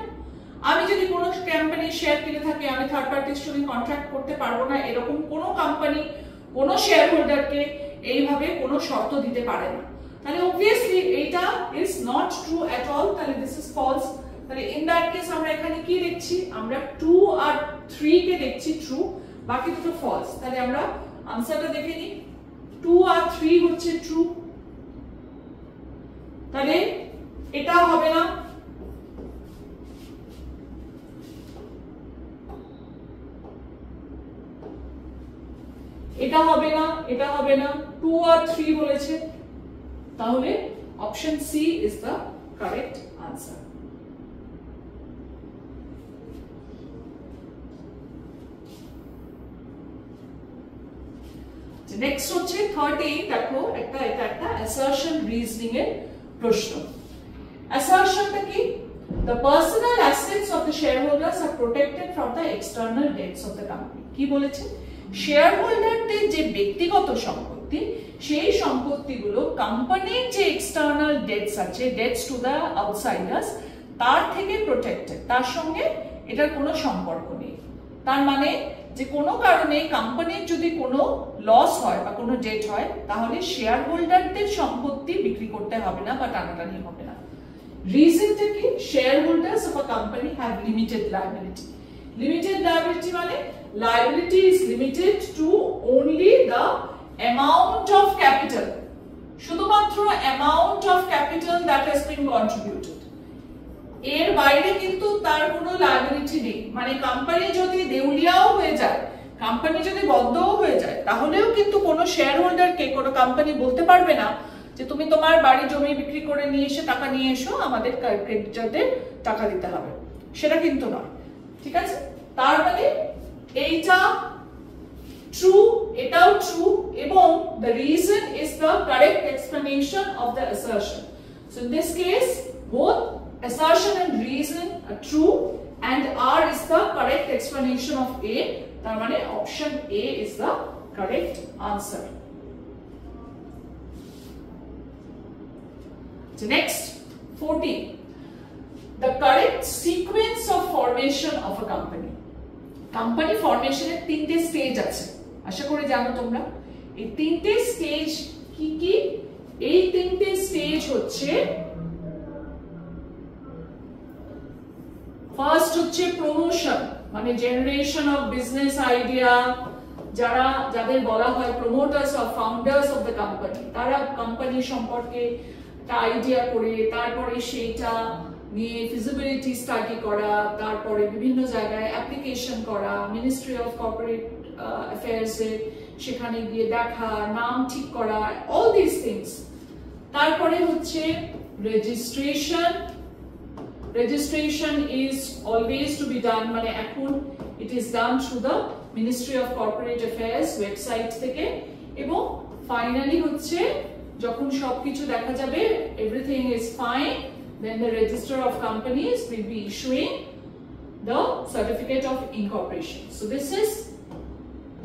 আমি যদি কোনো কোম্পানির শেয়ার কিনে থাকি, আমি থার্ড পার্টির সঙ্গে কন্ট্রাক্ট করতে পারবো না, এরকম কোনো কোম্পানি কোনো শেয়ার হোল্ডারকে এইভাবে কোনো শর্ত দিতে পারে না। তাহলে obviously এটা is not true at all. তাহলে this is false. তাহলে in that case আমরা এখানে কি দেখছি, আমরা 2 আর 3 কে দেখছি ট্রু, বাকি দুটো ফলস। তাহলে আমরা আনসারটা দেখে নিই, 2 আর 3 হচ্ছে ট্রু, তাহলে এটা হবে না। এটা হবে না, এটা হবে না, 2 আর 3 বলেছে, তাহলে option C is the correct answer. Next হচ্ছে 13, দেখো এটা একটা অ্যাসারশন রিজনিং এর প্রশ্ন। অ্যাসারশনটা কি? the personal assets of the shareholders are protected from the external debts of the company. কি বলেছে, শেয়ার হোল্ডারদের যে ব্যক্তিগত সম্পত্তি, সেই সম্পত্তিগুলো কোম্পানির যে এক্সটার্নাল ডেটস আছে, ডেটস টু দ্য আউটসাইডার্স, তার থেকে প্রোটেক্টেড, তার সঙ্গে এটার কোনো সম্পর্ক নেই। তার মানে যে কোনো কারণে কোম্পানির যদি কোনো লস হয় বা কোনো ডেট হয়, তাহলে শেয়ার হোল্ডারদের সম্পত্তি বিক্রি করতে হবে না বা টানাটানি হবে না। রিজনটা কি, share holders of a company have limited liability. Limited liability মানে liability is limited to only the amount of capital, শুধুমাত্র amount of capital that has been contributed, এর বাইরে কিন্তু তার কোনো লায়াবিলিটি নেই। মানে কোম্পানি যদি দেউলিয়াও হয়ে যায়, কোম্পানি যদি বন্ধও হয়ে যায়, তাহলেও কিন্তু কোনো শেয়ার হোল্ডারকে কোনো কোম্পানি বলতে পারবে না যে তুমি তোমার বাড়ি জমি বিক্রি করে নিয়ে এসে টাকা নিয়ে এসো, আমাদের ক্রেডিটরদের টাকা দিতে হবে, সেটা কিন্তু নয়। ঠিক আছে, তার মানে এইটা ট্রু, এটাও ট্রু, এবং the reason is the correct explanation of the assertion. So in this case, both assertion and reason are true and R is the correct explanation of A. তার মানে option A is the correct answer. So next, 14. The correct sequence of formation of a company. Company ফরমেশনের তিনটে stage আছে, আশা করি জানো তোমরা। এই তিনটে স্টেজ কি কি? এই তিনটে স্টেজ হচ্ছে, ফার্স্ট হচ্ছে প্রমোশন, মানে জেনারেশন অফ বিজনেস আইডিয়া, যাদের বলা হয় প্রমোটার্স of founders of the company, তারা কোম্পানি সম্পর্কে একটা আইডিয়া করে তারপরে সেইটা নিয়ে ফিজিবিলিটি স্টাডি করা, তারপরে বিভিন্ন জায়গায় অ্যাপ্লিকেশন করা, মিনিস্ট্রি অফ কর্পোরেট অ্যাফেয়ার্স এ সেখানে গিয়ে দেখা, নাম ঠিক করা, অল দিস থিংস। তারপরে হচ্ছে registration. Registration is always to be done, মানে এখন it is done through the ministry of corporate affairs website থেকে। এবং ফাইনালি হচ্ছে যখন সবকিছু দেখা যাবে, everything is fine, then the register of companies will be issuing the certificate of incorporation. So this is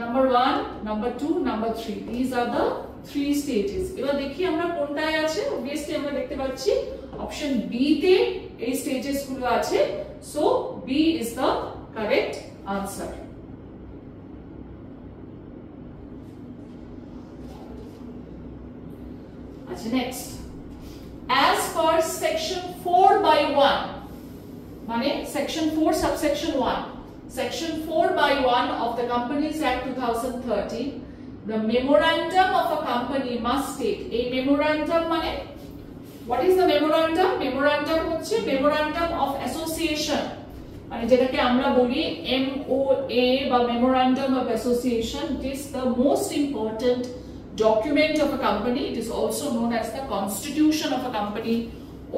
number 1, number 2, number 3. These are the 3 stages. এবার দেখি আমরা কোনটায় আছে। obviously আমরা দেখতে পাচ্ছি অপশন বি তে এই স্টেজেস গুলো আছে। so B is the correct answer. আচ্ছা, next, as per section 4/1, মানে section 4 subsection 1, section 4/1 of the Companies Act 2013, the memorandum of a company must state, a memorandum মানে what is the memorandum? Memorandum হচ্ছে memorandum of association, মানে যেটাকে আমরা বলি MOA বা memorandum of association. It is the most important document of a company. It is also known as the constitution of a company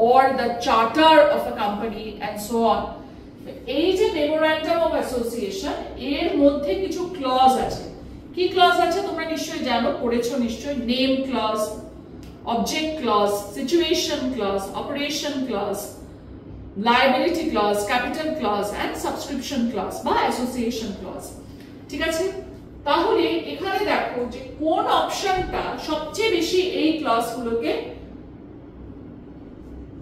or the charter of a company and so on. এই যে memorandum of association, এর মধ্যে কিছু clause আছে। কি clause আছে তোমরা নিশ্চয়ই জানো, পড়েছো নিশ্চয়ই। Name clause, object clause, situation clause, operation clause, liability clause, capital clause and subscription clause বা অ্যাসোসিয়েশন ক্লজ। ঠিক আছে, তাহলে এখানে দেখো যে কোন অপশনটা সবচেয়ে বেশি এই ক্লজগুলোকে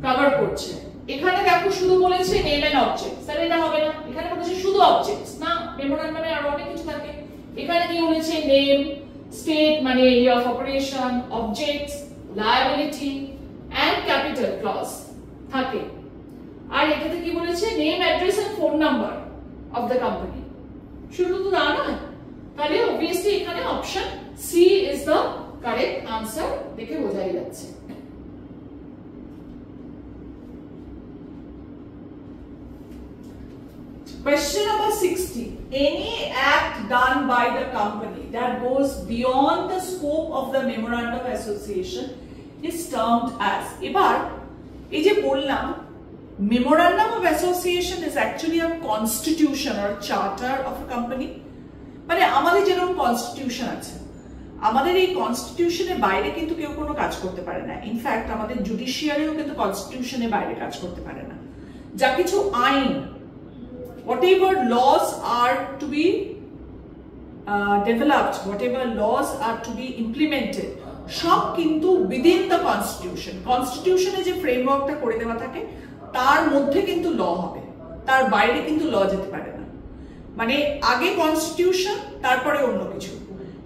কভার করছে। এখানে দেখো শুধু বলেছে নেম এন্ড অবজেক্টস, তাহলে এটা হবে না। এখানে বলেছে শুধু অবজেক্টস, না, মেমোরান্ডামে আরো অনেক কিছু থাকে। এখানে কি বলেছে? নেম, স্টেট মানে area of operation, objects, liability and capital clause থাকে। আর এটাতে কি বলেছে? Name, address and phone number of the company. শুধু তো না, তাহলে obviously এখানে option C is the correct answer, দেখে বোঝাই যাচ্ছে। Question number 60. Any act done by the company that goes beyond the scope of the memorandum of association is termed as. এবার এই যে বললাম memorandum of association is actually a constitution or charter of a company. মানে আমাদের যেরকম constitution আছে, আমাদের এই কনস্টিটিউশনের বাইরে কিন্তু কেউ কোনো কাজ করতে পারে না। ইনফ্যাক্ট আমাদের জুডিশিয়ারিও কিন্তু কনস্টিটিউশনের বাইরে কাজ করতে পারে না। যা কিছু আইন, whatever laws are to be developed, whatever laws are to be implemented, সব কিন্তু within the constitution, কনস্টিটিউশনে যে ফ্রেমওয়ার্কটা করে দেওয়া থাকে তার মধ্যে কিন্তু ল হবে, তার বাইরে কিন্তু ল যেতে পারে না। মানে আগে কনস্টিটিউশন, তারপরে অন্য কিছু।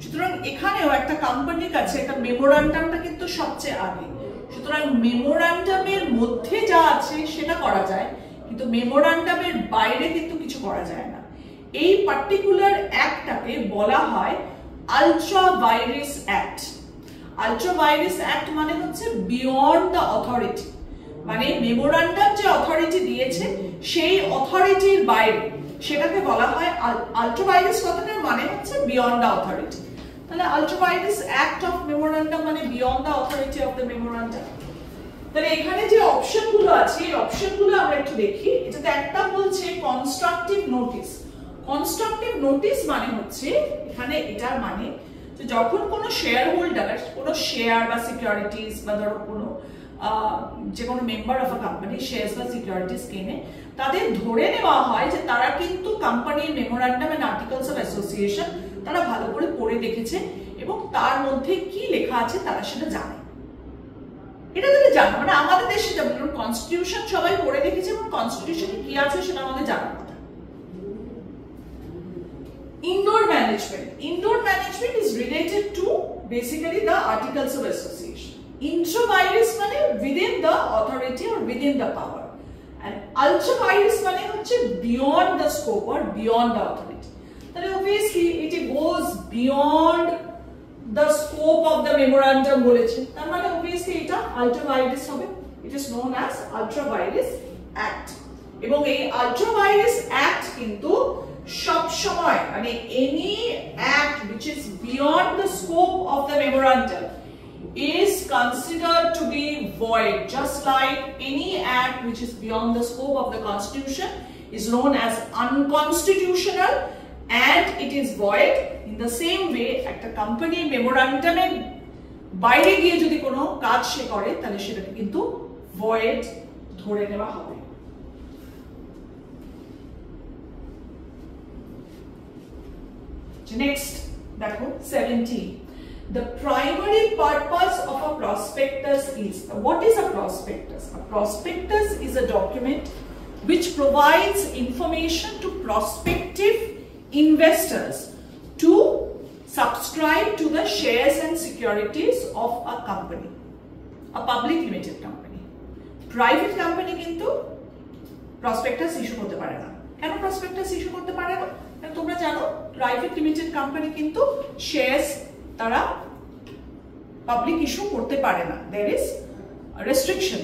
সুতরাং এখানেও একটা কোম্পানির কাছে একটা মেমোরান্ডামটা কিন্তু সবচেয়ে আগে। সুতরাং মেমোরান্ডামের মধ্যে যা আছে সেটা করা যায়, কিন্তু মেমোরান্ডামের বাইরে কিন্তু কিছু করা যায় না। এই পার্টিকুলার অ্যাক্টটাকে বলা হয় ultra vires act. Ultra vires act মানে হচ্ছে বিয়ন্ড দ্য অথরিটি, মানে মেমোরান্ডাম যে অথরিটি দিয়েছে সেই অথরিটির বাইরে, সেটাকে বলা হয় আলট্রা ভাইরাস। কথাটার মানে হচ্ছে বিয়ন্ড দ্য অথরিটি। তাহলে ultra vires act of memorandum মানে beyond the authority of the memorandum. তাহলে এখানে যে অপশনগুলো আছে এই অপশনগুলো আমরা একটু দেখি। এটাতে একটা বলছে কনস্ট্রাকটিভ নোটিস। কনস্ট্রাকটিভ নোটিস মানে হচ্ছে এখানে এটার মানে যে যখন কোনো শেয়ার হোল্ডার কোনো শেয়ার বা সিকিউরিটিজ বা ধরো কোনো যে কোনো member of a company shares বা সিকিউরিটিজ কেনে, তাদের ধরে নেওয়া হয় যে তারা কিন্তু কোম্পানির memorandum and articles of association তারা ভালো করে পড়ে দেখেছে এবং তার মধ্যে কি লেখা আছে তারা সেটা জানে। এটা তারা জানে, মানে আমাদের দেশে যেমন কনস্টিটিউশন সবাই পড়ে দেখেছে এবং কনস্টিটিউশনে কি আছে সেটা আমাদের জানা কথা। Indoor management. Indoor management is related to basically the articles of association. Intra-virus মানে within the authority or within the power. And ultra-virus মানে হচ্ছে beyond the scope or beyond the authority. তাহলে obviously it goes beyond the scope of the memorandum বলেছে, তার মানে obviously এটা ultra-virus হবে। It is known as ultra-virus act. এবং এই ultra-virus act কিন্তু সব সময় মানে any act which is beyond the scope of the memorandum is considered to be void, just like any act which is beyond the scope of the constitution is known as unconstitutional and it is void. In the same way একটা company মেমোরান্ডামের বাইরে গিয়ে যদি কোনো কাজ সে করে তাহলে সেটাকে কিন্তু void ধরে নেওয়া হবে। Next, দেখো 17. The primary purpose of a prospectus is, what is a prospectus? A prospectus is a document which provides information to prospective investors to subscribe to the shares and securities of a company, a public limited company. Private company কিন্তু prospectus issue করতে পারে না। কেন prospectus issue করতে পারে না? তোমরা জানো প্রাইভেট লিমিটেড কোম্পানি কিন্তু শেয়ারস তারা পাবলিক ইস্যু করতে পারে না। There is restriction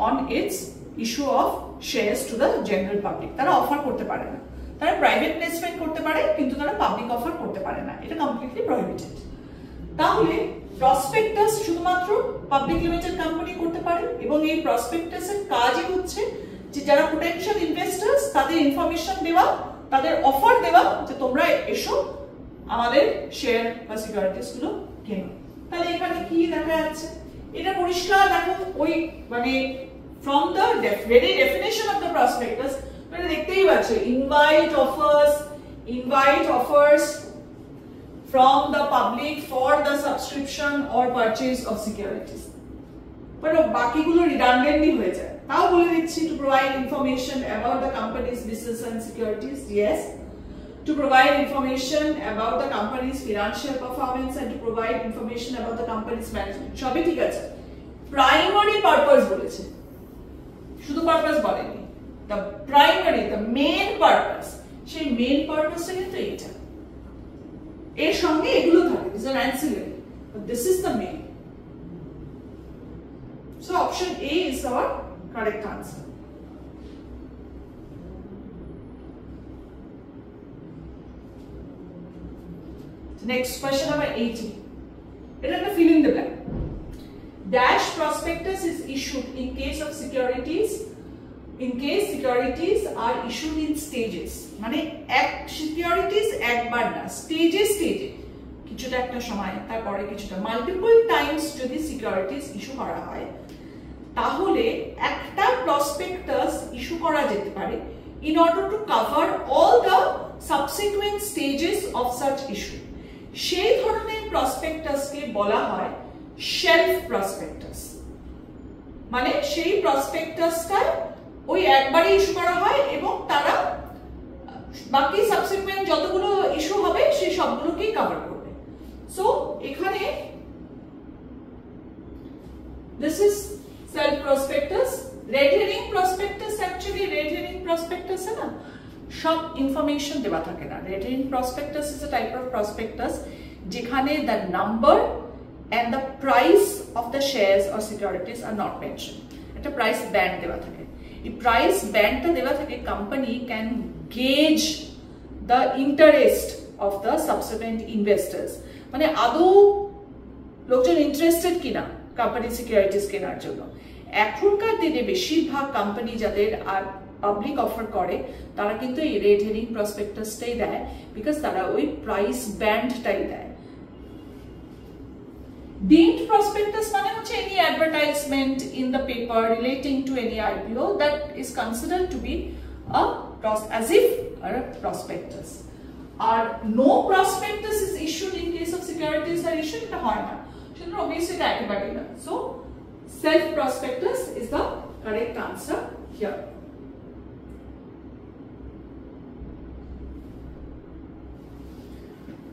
on its issue of shares to the general public. তারা অফার করতে পারে না, তারা প্রাইভেট প্লেসমেন্ট করতে পারে কিন্তু তারা পাবলিক অফার করতে পারে না, এটা কমপ্লিটলি প্রহিবিটেড। তাহলে প্রসপেক্টাস শুধুমাত্র পাবলিক লিমিটেড কোম্পানি করতে পারে এবং এই প্রসপেক্টাসের কাজই হচ্ছে যে যারা পোটেনশিয়াল ইনভেস্টার্স তাদের ইনফরমেশন দেওয়া, তাদের অফার দেওয়া যে তোমরা এসো আমাদের শেয়ার বা সিকিউরিটিজ গুলো কেনো। তাহলে এখানে কি দেখা যাচ্ছে, এটা পরিষ্কার দেখো ওই মানে from the very definition of the prospectus মানে দেখতেই পাচ্ছ invite offers from the public for the subscription or purchase of securities. But বাকিগুলো রিডান্ডেন্টলি হয়ে যায়। তাও বলে দিচ্ছি to provide information about the company's business and securities, yes. To provide information about the company's financial performance and to provide information about the company's management. সবই ঠিক আছে। Primary purpose বলেছে, শুধু পারপাস বলেনি। The primary, the main purpose, সেই main purpose-টা কিন্তু এটা। এর সঙ্গে এগুলো থাকে, these are ancillary, but this is the main. So option A is our correct answer. Next question number 18. It is the fill in the blank. Dash prospectus is issued in case of securities. In case securities are issued in stages. মানে এক securities একবার না, স্টেজে কিছুটা একটা সময় তারপরে কিছুটা মাল্টিপল টাইমস যদি সিকিউরিটিজ ইস্যু করা হয় তাহলে একটা প্রসপেক্টাস ইস্যু করা যেতে পারে in order to cover all the subsequent stages of such issue. সেই ধরনের প্রসপেক্টাসকে বলা হয় শেলফ প্রসপেক্টাস। মানে সেই প্রসপেক্টাসটা ওই একবারে ইস্যু করা হয় এবং তারা বাকি সাবসিকুয়েন্ট যতগুলো ইস্যু হবে সেই সবগুলোকেই কভার করবে। সো এখানে this is self prospectus. red herring prospectus, actually red herring prospectus है ना, सब information देवा था क्या ना। red herring prospectus is a type of prospectus जिखाने the number and the price of the shares or securities are not mentioned. একটা price band देवा था क्या। ये price band ता देवा था कि company can gauge the interest of the subsequent investors. माने आदो लोग जो interested की ना company securities केनार জন্য। এখনকার দিনে বেশিরভাগ কোম্পানি যাদের পাবলিক অফার করে তারা কিন্তু এই রেড হেরিং প্রসপেক্টাসটাই দেয়, বিকজ তারা ওই প্রাইস ব্যান্ডটাই দেয়। ডিমড প্রসপেক্টাস মানে হচ্ছে any advertisement in the paper relating to any IPO that is considered to be as if a prospectus. আর no prospectus is issued in case of securities are issued, এটা হয় না, সেটা obviously এটা একেবারেই না। So self prospectus is the correct answer here.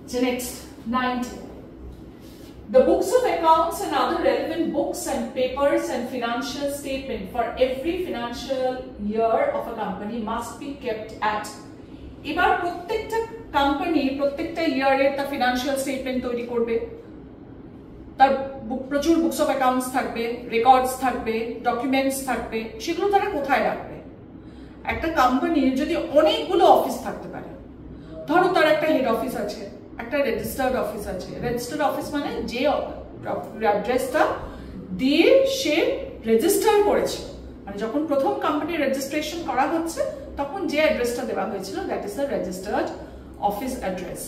So next, 19. The books of accounts and other relevant books and papers and financial statement for every financial year of a company must be kept at. এবার প্রত্যেকটা company প্রত্যেকটা ইয়ারে তার financial statement তৈরি করবে, তার প্রচুর books of accounts থাকবে, রেকর্ডস থাকবে, ডকুমেন্টস থাকবে, সেগুলো তারা কোথায় রাখবে? একটা কোম্পানির যদি অনেকগুলো অফিস থাকতে পারে, ধরো তার একটা হেড অফিস আছে, একটা রেজিস্টার্ড অফিস আছে। রেজিস্টার্ড অফিস মানে যে অ্যাড্রেসটা দিয়ে সে রেজিস্টার করেছে, মানে যখন প্রথম কোম্পানি রেজিস্ট্রেশন করা হচ্ছে তখন যে অ্যাড্রেসটা দেওয়া হয়েছিল that is the registered office address.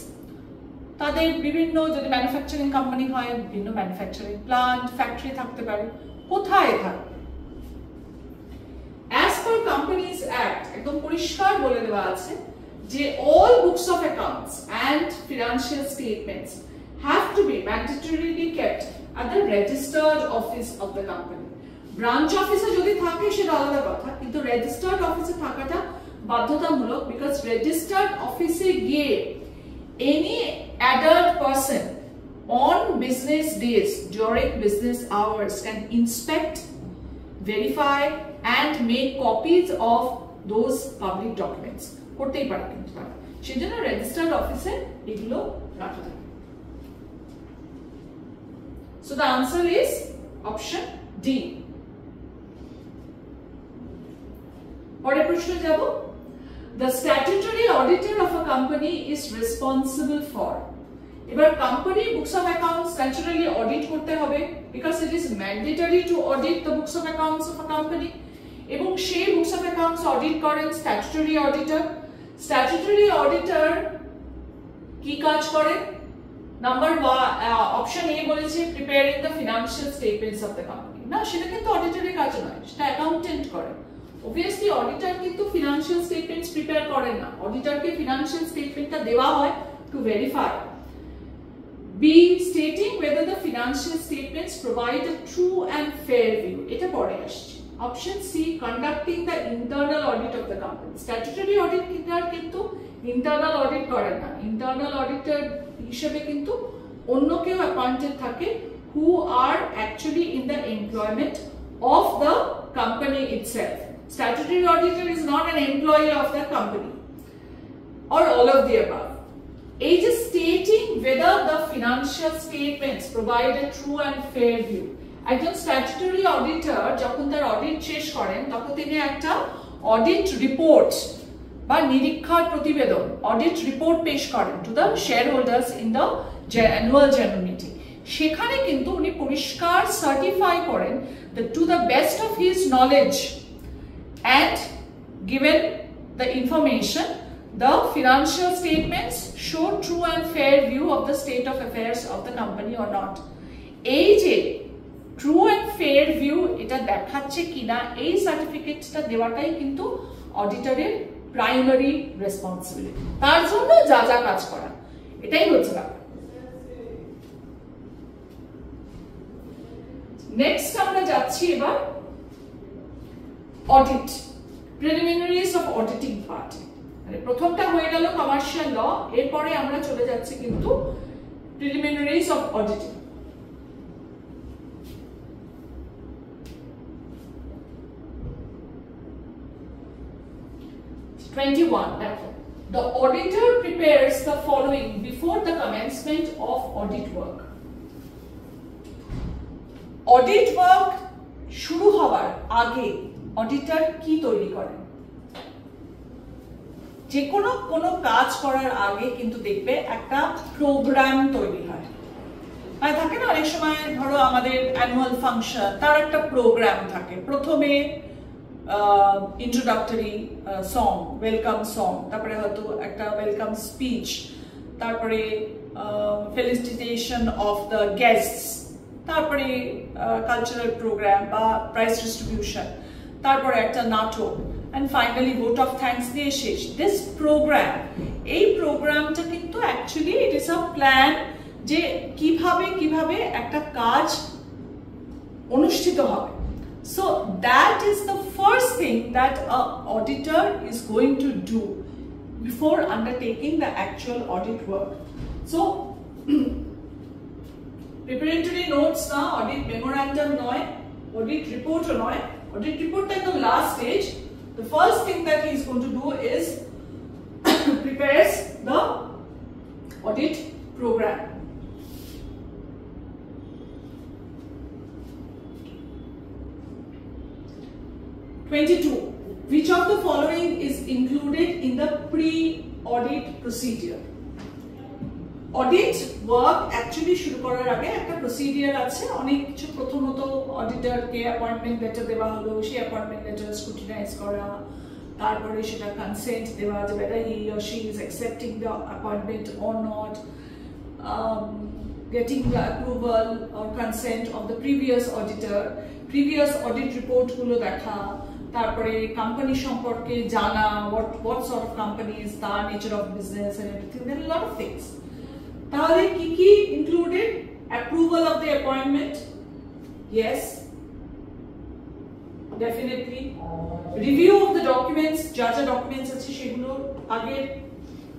তাদের বিভিন্ন যদি ম্যানুফ্যাকচারিং কোম্পানি হয় বিভিন্ন ম্যানুফ্যাকচারিং প্লান্ট ফ্যাক্টরি থাকতে পারে, কোথায় থাকবে? অ্যাজ পার কোম্পানিজ অ্যাক্ট একদম পরিষ্কার বলে দেওয়া আছে যে all books of accounts and financial statements have to be mandatorily kept at the registered office of the company. Branch অফিসে যদি থাকে সেটা আলাদা কথা, কিন্তু রেজিস্টার্ড অফিসে থাকাটা বাধ্যতামূলক, বিকজ রেজিস্টার্ড অফিসে গিয়ে any adult person on business days during business hours can inspect, verify and make copies of those public documents. করতেই পারে কিন্তু তারা, সেজন্য রেজিস্টার্ড অফিসে এগুলো রাখা থাকে। So the answer is option D. পরের প্রশ্নে যাব। The statutory auditor of a company is responsible for. এবার company books of accounts naturally audit করতে হবে, because it is mandatory two audit the books of accounts of a company, এবং সেই books of accounts audit করেন statutory auditor. Statutory auditor কি কাজ করে? Number option A বলেছে preparing the financial statements of the company. না, সেটা কিন্তু অডিটরের কাজ নয়, সেটা অ্যাকাউন্টেন্ট করে। obviously auditor কিন্তু financial statements prepare করেন না, অডিটরকে financial statementটা দেওয়া হয় to verify. B, stating whether the financial statements provide a true and fair view. এটা পরে আসছে। Option C, conducting the internal audit of the company. Statutory auditor কিন্তু internal audit করেন না, internal auditor হিসেবে কিন্তু অন্য কেউ appointed থাকে who are actually in the employment of the company itself. Statutory auditor is not an employee of the company or all of the above. It is stating whether the financial statements provide a true and fair view. একজন statutory auditor যখন তার audit শেষ করেন তখন তিনি একটা audit report বা নিরীক্ষার প্রতিবেদন অডিট রিপোর্ট পেশ করেন to the share holders in the annual general meeting. সেখানে কিন্তু উনি পরিষ্কার সার্টিফাই করেন that to the best of his knowledge and given the information, the financial statements show true and fair view of the state of affairs of the company or not. এই যে true and fair view এটা দেখাচ্ছে কিনা এই সার্টিফিকেটটা দেওয়াটাই কিন্তু অডিটরের primary responsibility, তার জন্য যা যা কাজ করা, এটাই হচ্ছে ব্যাপার। নেক্সট আমরা যাচ্ছি এবার audit, preliminaries of auditing part. প্রথমটা হয়ে গেল কমার্শিয়াল ল, এরপরে আমরা চলে যাচ্ছি কিন্তু প্রিলিমিনারিজ অফ অডিটিং। দেখো, the auditor prepares the following before the commencement of audit work. Audit work শুরু হওয়ার আগে অডিটর কি তৈরি করেন? যে কোনো কাজ করার আগে কিন্তু দেখবে একটা প্রোগ্রাম তৈরি হয়, মানে থাকে না অনেক সময়, ধরো আমাদের অ্যানুয়াল ফাংশন, তার একটা প্রোগ্রাম থাকে। প্রথমে ইন্ট্রোডাক্টরি সং, ওয়েলকাম সং, তারপরে হয়তো একটা ওয়েলকাম স্পিচ, তারপরে ফেলিসিটেশন অফ দ্য গেস্টস, তারপরে কালচারাল প্রোগ্রাম বা প্রাইজ ডিস্ট্রিবিউশন, তারপরে একটা নাটক, and finally vote of thanks দিয়ে শেষ। This program, এই প্রোগ্রামটা কিন্তু actually it is a plan যে কিভাবে একটা কাজ অনুষ্ঠিত হবে। So that is the first thing that an auditor is going to do before undertaking the actual audit work. So preparatory notes na audit memorandum noy, audit report noy, audit report at the last stage. The first thing that he is going to do is prepares the audit program. Which of the following is included in the pre-audit procedure? Audit work actually শুরু করার আগে একটা procedure আছে, অনেক কিছু। প্রথমত অডিটরকে appointment letter দেওয়া হলো, সেই অ্যাপয়েন্টমেন্ট লেটার স্ক্রুটিনাইজ করা, তারপরে সেটা কনসেন্ট দেওয়া যে whether he or she is accepting the appointment or not, getting the approval or consent of the previous auditor, previous audit report গুলো দেখা, তারপরে কোম্পানি সম্পর্কে জানা, what sort of company is the nature of business and everything. There are a lot of things. তাহলে কি included? Approval of the appointment, yes, definitely. Review of the documents, যা documents আছে সেগুলো আগে,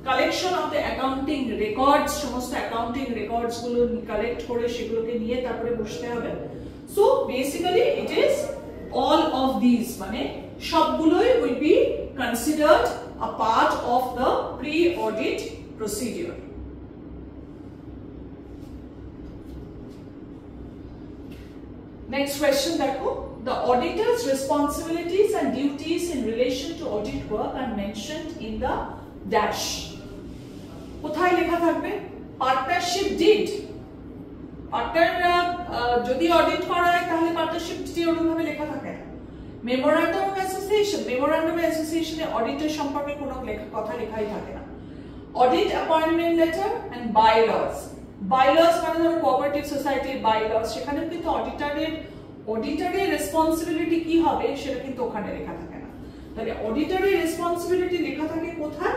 collection of the accounting records, সমস্ত accounting records গুলো collect করে সেগুলোকে নিয়ে তারপরে বসতে হবে। So basically it is all of these, মানে সবগুলোই will be considered a part of the pre-audit procedure. Next question দেখো, the auditor's responsibilities and duties in relation to audit work are mentioned in the dash. কোথায় লেখা থাকবে? Partnership did, পার্টনাররা যদি audit করায় তাহলে partnership did ওরকম ভাবে লেখা থাকে না। Memorandum of association, memorandum of অ্যাসোসিয়েশনে অডিটের সম্পর্কে কোনো কথা লেখাই থাকে না। Audit appointment letter and bylaws, bylaws মানে ধরো কোঅপারেটিভ সোসাইটির বাইলজ, সেখানে কিন্তু অডিটরের রেসপন্সিবিলিটি কি হবে সেটা কিন্তু ওখানে লেখা থাকে না। তাহলে অডিটরের রেসপন্সিবিলিটি লেখা থাকে কোথায়?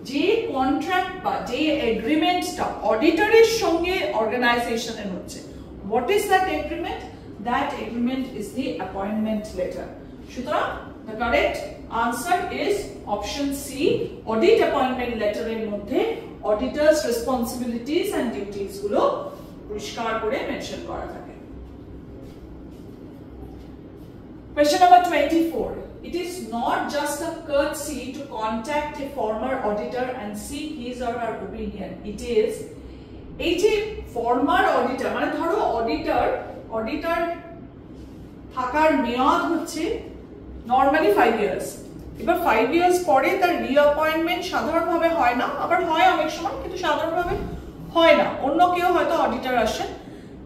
যে কন্ট্রাক্ট বা যে এগ্রিমেন্টটা অডিটরের সঙ্গে অর্গানাইজেশনের হচ্ছে, what is that agreement? That agreement is the appointment letter. সুতরাং the correct answer is option C, audit appointment letter এর মধ্যে auditor's responsibilities and duties গুলো পরিষ্কার করে মেনশন করা থাকে। Question number 24. It is not just a courtesy to contact a former auditor and seek his or her opinion. It is এই যে former auditor, মানে ধরো auditor থাকার মেয়াদ হচ্ছে নরমালি 5 ইয়ার্স। এবার 5 ইয়ার্স পরে তার রিঅ্যাপয়েন্টমেন্ট সাধারণভাবে হয় না, আবার হয় অনেক সময়, কিন্তু সাধারণভাবে হয় না, অন্য কেউ হয়তো অডিটর আসেন।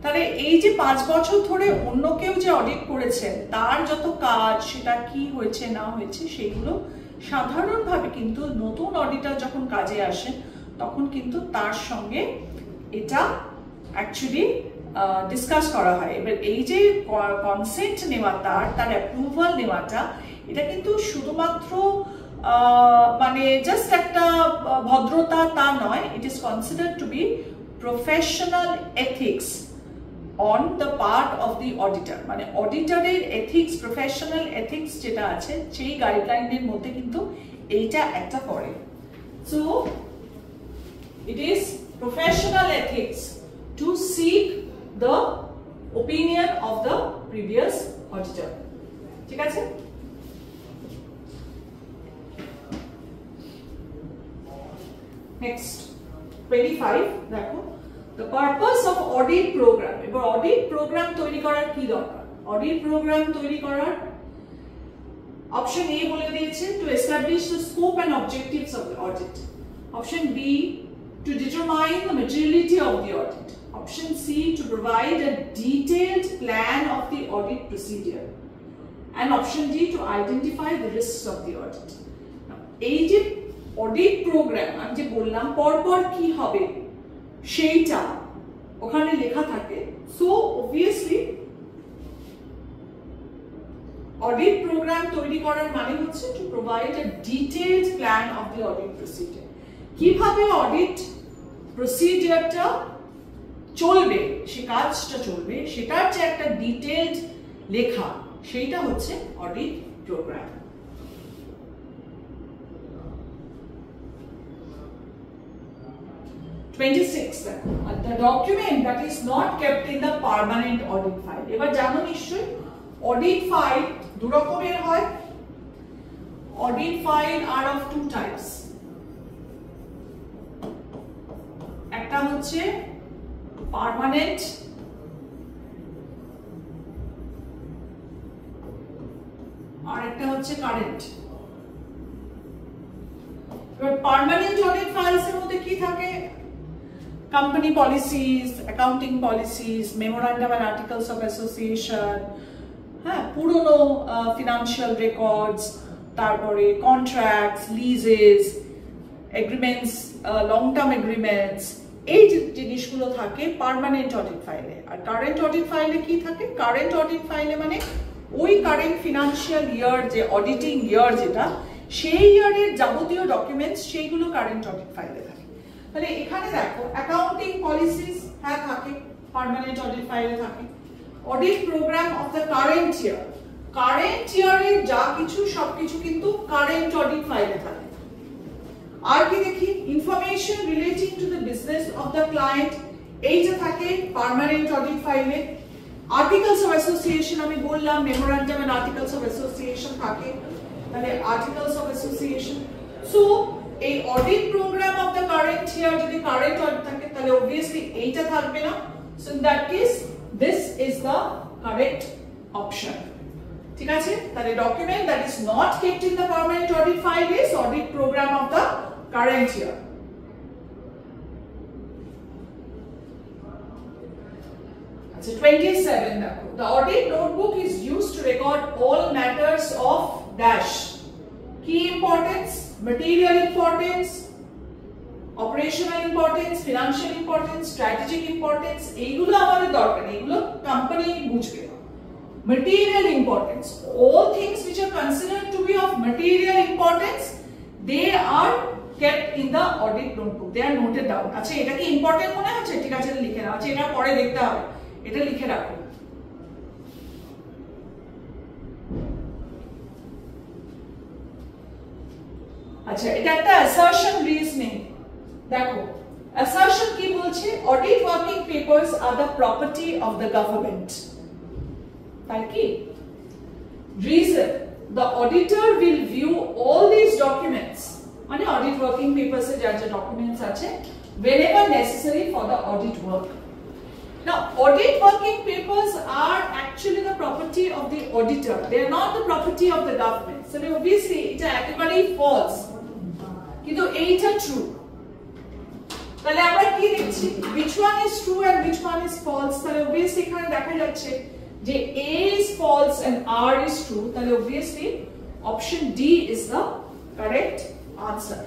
তাহলে এই যে 5 বছর ধরে অন্য কেউ যে অডিট করেছেন তার যত কাজ, সেটা কি হয়েছে না হয়েছে সেগুলো সাধারণভাবে কিন্তু নতুন অডিটর যখন কাজে আসেন তখন কিন্তু তার সঙ্গে এটা অ্যাকচুয়ালি ডিসকাস করা হয়। এবার এই যে কনসেন্ট নেওয়া তার অ্যাপ্রুভাল নেওয়াটা, এটা কিন্তু শুধুমাত্র মানে জাস্ট একটা ভদ্রতা তা নয়, it is considered to be professional ethics on the part of the auditor. মানে অডিটরের এথিক্স, প্রফেশনাল এথিক্স যেটা আছে সেই গাইডলাইনের মধ্যে কিন্তু এইটা একটা পড়ে। So it is professional ethics to seek the opinion of the previous auditor. ঠিক আছে? Next 25 দেখো, the purpose of audit program। এবার audit program তৈরি করার কি দরকার? audit program তৈরি করার অপশন A বলে দিয়েছে to establish the scope and objectives of the audit, option B to determine the materiality of the audit, option C to provide a detailed plan of the audit procedure, and option D to identify the risks of the audit. Now, এই যে audit programme আমি যে বললাম পরপর কি হবে সেইটা ওখানে লেখা থাকে। সো অবভিয়াসলি অডিট প্রোগ্রাম তৈরি করার মানে হচ্ছে to provide a detailed plan of the audit procedure. কিভাবে অডিট প্রসিডিউরটা চলবে, সে কাজটা চলবে, সেটার যে একটা ডিটেইলড লেখা, সেইটা হচ্ছে audit programme. The document that is not kept in the permanent audit file। এবার জানো নিশ্চয়ই অডিট ফাইল দু রকমের হয়। Audit file are of two types, একটা হচ্ছে পার্মানেন্ট আর একটা হচ্ছে কারেন্ট। এবার পার্মানেন্ট অডিট ফাইলস এর মধ্যে কি থাকে? company policies, accounting policies, memorandum and articles of association, হ্যাঁ পুরনো financial records, তারপরে contracts, leases, agreements, long term agreements, এই জিনিসগুলো থাকে পার্মানেন্ট অডিট ফাইলে। আর কারেন্ট অডিট ফাইলে কি থাকে? কারেন্ট অডিট ফাইলে মানে ওই কারেন্ট ফিনান্সিয়াল ইয়ার যে অডিটিং ইয়ার যেটা, সেই ইয়ারের যাবতীয় ডকুমেন্টস সেইগুলো কারেন্ট অডিট ফাইলে থাকে। তাহলে এখানে দেখো অ্যাকাউন্টিং পলিসিস হ্যাঁ থাকে, পার্মানেন্ট অডিট ফাইলে থাকে। Audit programme of the current year, current ইয়ারের যা কিছু সবকিছু কিন্তু কারেন্ট অডিট ফাইলে থাকে। আর কি দেখি? Information relating to the business of the client, এইটা থাকে পার্মানেন্ট অডিট ফাইলে। আর্টিকেলস অফ অ্যাসোসিয়েশন আমি বললাম, memorandum and articles of association থাকে, তাহলে আর্টিকেলস অফ অ্যাসোসিয়েশন। সো এই audit programme of the current year যদি কারেন্ট অডিট থাকে তাহলে obviously এইটা থাকবে না। So in that case this is the correct option. ঠিক আছে? তাহলে document that is not kept in the permanent audit file is audit programme of the current year. আচ্ছা 27 দেখো, the audit notebook is used to record all matters of dash, key importance, material importance, operational importance, financial importance, strategic importance, এইগুলো আমাদের দরকার, এইগুলো company বুঝবে। Material importance, all things which are considered to be of material importance, they are kept in the audit notebook, they are noted down। আচ্ছা এটা কি important মনে হচ্ছে? ঠিক আছে লিখে নাও। আচ্ছা এটা পরে দেখতে হবে, এটা লিখে রাখো। আচ্ছা এটা একটা assertion reasoning। দেখো assertion কি বলছে? audit working papers are the property of the government, তাই কি? reason, the auditor will view all these documents, মানে audit working papers এ যা যা documents আছে, whenever necessary for the audit work। Now audit working papers are actually the property of the auditor, they are not the property of the government। So obviously এটা একেবারেই false, কিন্তু এইটা true. তাহলে আমরা কি দেখছি? which one is true and which one is false? তাহলে obviously এখানে দেখা যাচ্ছে যে A is false and R is true, তাহলে obviously option D is the correct answer।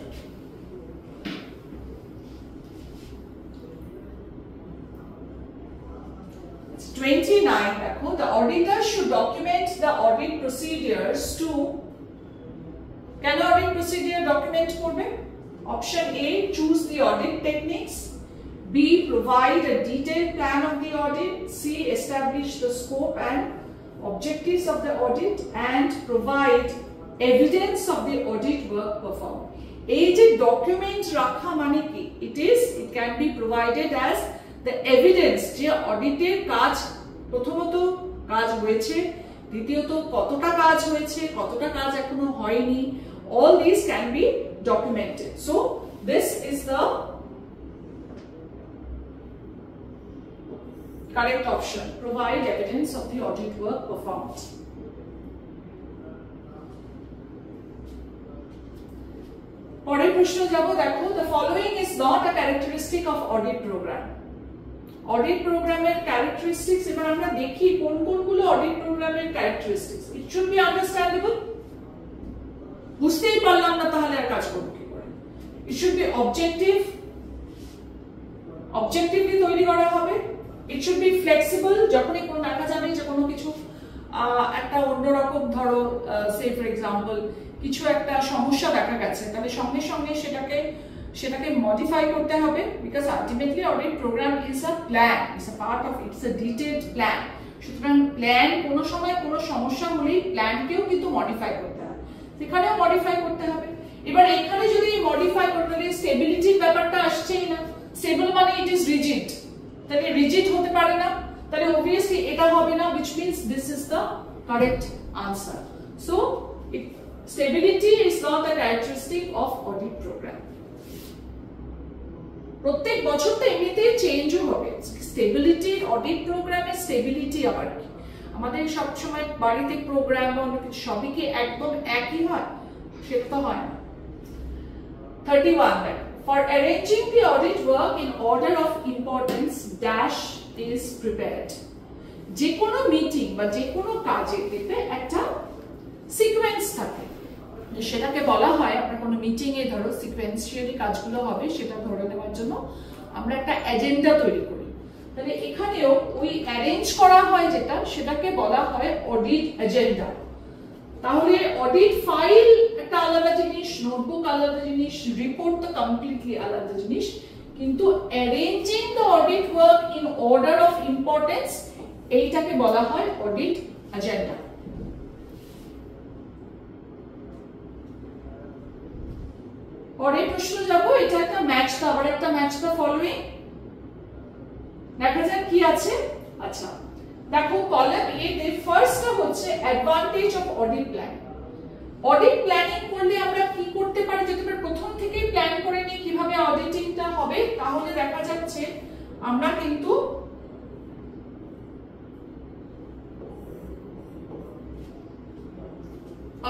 29 দেখো, the auditor should document the audit procedures to, কেন audit procedure document করবে? Option A, choose the audit techniques. B, provide a detailed plan of the audit. C, establish the scope and objectives of the audit, and provide evidence of the audit work performed. এই যে document রাখা মানে কি? It can be provided as the evidence যে অডিটের কাজ, প্রথমত কাজ হয়েছে, দ্বিতীয়ত কতটা কাজ হয়েছে, কতটা কাজ এখনো হয়নি, all these can be documented. So this is the correct option, provide evidence of the audit work performed. পরের প্রশ্ন যাব, দেখো, the following is not a characteristic of audit program. Audit প্রোগ্রামের ক্যারেক্টারিস্টিক্স এবার আমরা দেখি কোন কোনগুলো অডিট প্রোগ্রামের characteristics. It should be understandable, বুঝতেই পারলাম না তাহলে আর কাজ করব কি করে। It should be objective, objectively তৈরি করা হবে। ইট শুড বি ফ্লেক্সিবল, যখনই কোন দেখা যাবে যে কোনো কিছু একটা অন্যরকম, ধরো সে ফর এক্সাম্পল কিছু একটা সমস্যা দেখা গেছে, তাহলে সঙ্গে সঙ্গে সেটাকে মডিফাই করতে হবে, because ultimately audit programme is a plan, it's a part of, it's a detailed plan. সুতরাং প্ল্যান কোনো সময় কোনো সমস্যা হলেই প্ল্যানকেও কিন্তু মডিফাই করতে হবে, সেখানেও মডিফাই করতে হবে। এবার এখানে যদি মডিফাই করতে গেলে স্টেবিলিটির ব্যাপারটা আসছেই না, স্টেবল মানে ইট ইজ রিজিড, তাহলে রিজিড হতে পারে না, তাহলে obviously এটা হবে না, which means this is the correct answer. So stability is not a characteristic of audit program. প্রত্যেক বছর তো এমনিতেই চেঞ্জও হবে, স্টেবিলিটি, অডিট প্রোগ্রামের স্টেবিলিটি আবার কি? আমাদের সবসময় বাড়িতে প্রোগ্রাম সবই কি একদম একই হয়? সেটা তো হয় না। 31 দেখো, for arranging the audit work in order of importance dash is prepared. যে কোনো মিটিং বা যে কোনো কাজে দেখবে একটা সিকোয়েন্স থাকে, সেটাকে বলা হয়, আমরা কোনো মিটিং এ ধরো সিকোয়েন্সিয়ালি কাজগুলো হবে সেটা ধরে নেওয়ার জন্য আমরা একটা এজেন্ডা তৈরি করি। তাহলে এখানেও ওই অ্যারেঞ্জ করা হয় যেটা, সেটাকে বলা হয় অডিট এজেন্ডা। তাহলে অডিট ফাইল একটা আলাদা জিনিস, নোটবুক আলাদা জিনিস, রিপোর্ট তো কমপ্লিটলি আলাদা জিনিস, কিন্তু arranging the audit work in order of importance, এইটাকে বলা হয় অডিট এজেন্ডা। পরের প্রশ্ন যাব, এটা একটা ম্যাচ, তো আবার একটা ম্যাচ দ্য ফলোইং, দেখা যাক কি আছে। আচ্ছা দেখো, কলাম এ তে ফার্স্টটা হচ্ছে advantage of audit plan. Audit planning করলে আমরা কি করতে পারি, যদি আমরা প্রথম থেকেই প্ল্যান করে নিই কিভাবে অডিটিংটা হবে, তাহলে দেখা যাচ্ছে আমরা কিন্তু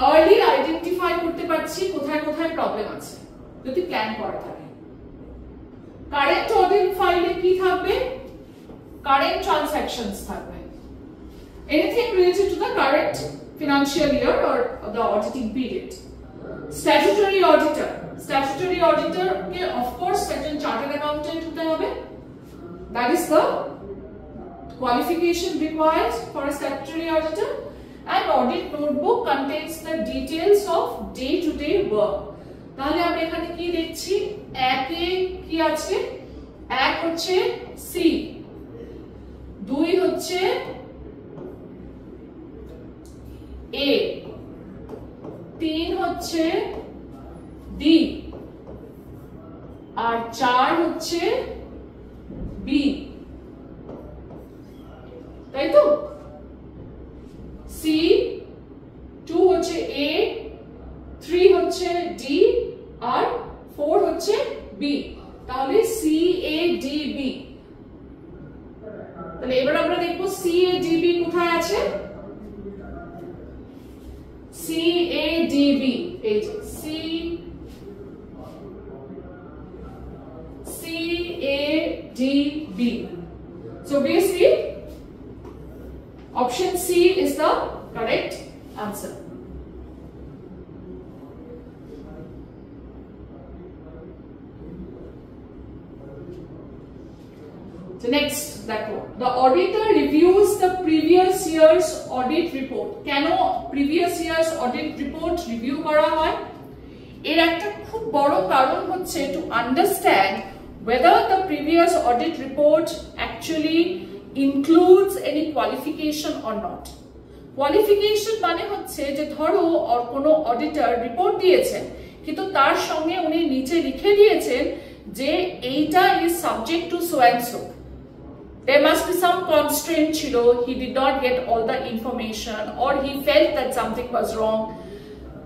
আর্লি আইডেন্টিফাই করতে পারছি কোথায় কোথায় প্রবলেম আছে যদি প্ল্যান করা থাকে। কারেন্ট অডিট ফাইলে কি থাকবে? কারেন্ট ট্রানজ্যাকশনস থাকবে, anything related to the current financial year or the auditing period. Statutory auditor K of course একজন চার্টার্ড অ্যাকাউন্টেন্ট হতে হবে, that is the qualification required for a statutory auditor. And audit notebook contains the details of day-to-day work. তাহলে আমরা এখানে কি দেখছি, একে কি আছে, এক হচ্ছে সি, দুই হচ্ছে এ, তিন হচ্ছে ডি, আর চার হচ্ছে বি, তাই তো? সি, 2 হচ্ছে এ, 3 হচ্ছে ডি, আর 4 হচ্ছে বি। তাহলে সি এ ডি বি। তাহলে এবার আমরা দেখবো সি এ ডি বি কোথায় আছে। সি এ ডি বি, এই যে C A D B. So basically option C is the correct answer. So next দেখো, the auditor reviews the previous year's audit report. কেন previous year's audit report review করা হয়? এর একটা খুব বড় কারণ হচ্ছে to understand whether the previous audit report actually includes any qualification or not. Qualification মানে হচ্ছে যে ধরো কোনো অডিটর রিপোর্ট দিয়েছেন কিন্তু তার সঙ্গে উনি নিচে লিখে দিয়েছেন যে এইটা is subject to so and so. There must be some constraint ছিল, he did not get all the information or he felt that something was wrong.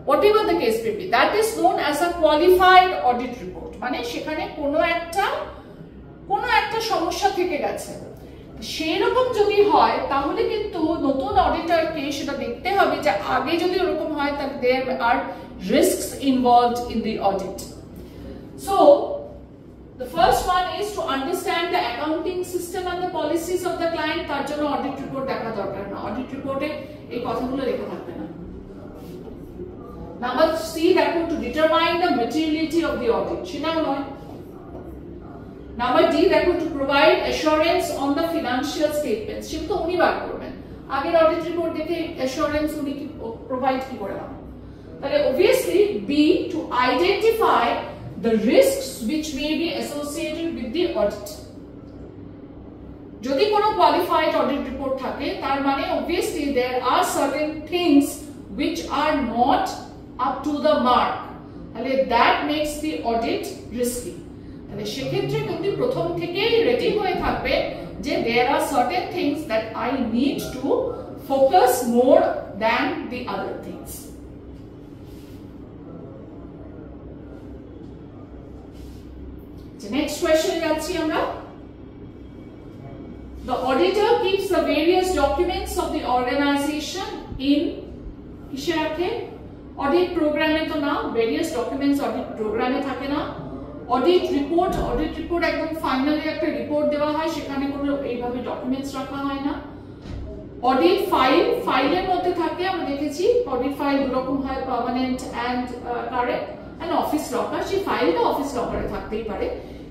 Whatever the case may be, that is known as a qualified audit report. মানে সেখানে কোনো একটা সমস্যা থেকে গেছে। সেই রকম যদি হয় তাহলে কিন্তু নতুন অডিটরকে সেটা দেখতে হবে যে আগে যদি এরকম হয় তাহলে there are risks involved in the audit. So the first one is to understand the accounting system and the policies of the client. তার জন্য অডিট রিপোর্ট দেখা দরকার না, অডিট রিপোর্টে এই কথাগুলো লেখা থাকবে না। Number C, দেখো, to determine the materiality of the audit, সেটাও নয়। Number D, দেখো, to provide assurance on the financial statements, সেটা তো উনি বার করবেন, আগের অডিট রিপোর্ট দেখে assurance উনি কি প্রোভাইড কি করে না। তাহলে obviously B, to identify the risks which may be associated with the audit. যদি কোনো qualified audit report থাকে তার মানে obviously there are certain things which are not up to the mark, তাহলে that makes the audit risky. তাহলে সেক্ষেত্রে কিন্তু প্রথম থেকেই রেডি হয়ে থাকবে যে there are certain things that I need to focus more than the other things. Next question যাচ্ছি আমরা। The auditor keeps the various documents of the organization in কিসে রাখে? অডিট প্রোগ্রামে তো না, various documents অডিট প্রোগ্রামে থাকে না। অডিট রিপোর্ট একদম ফাইনালি একটা রিপোর্ট দেওয়া হয়, সেখানে কোনো এইভাবে ডকুমেন্টস রাখা হয় না। অডিট ফাইলের মধ্যে থাকে, আমরা দেখেছি অডিট ফাইল দুরকম হয়, permanent and current and office locker. সেই ফাইলটা অফিস লকারে থাকতেই পারে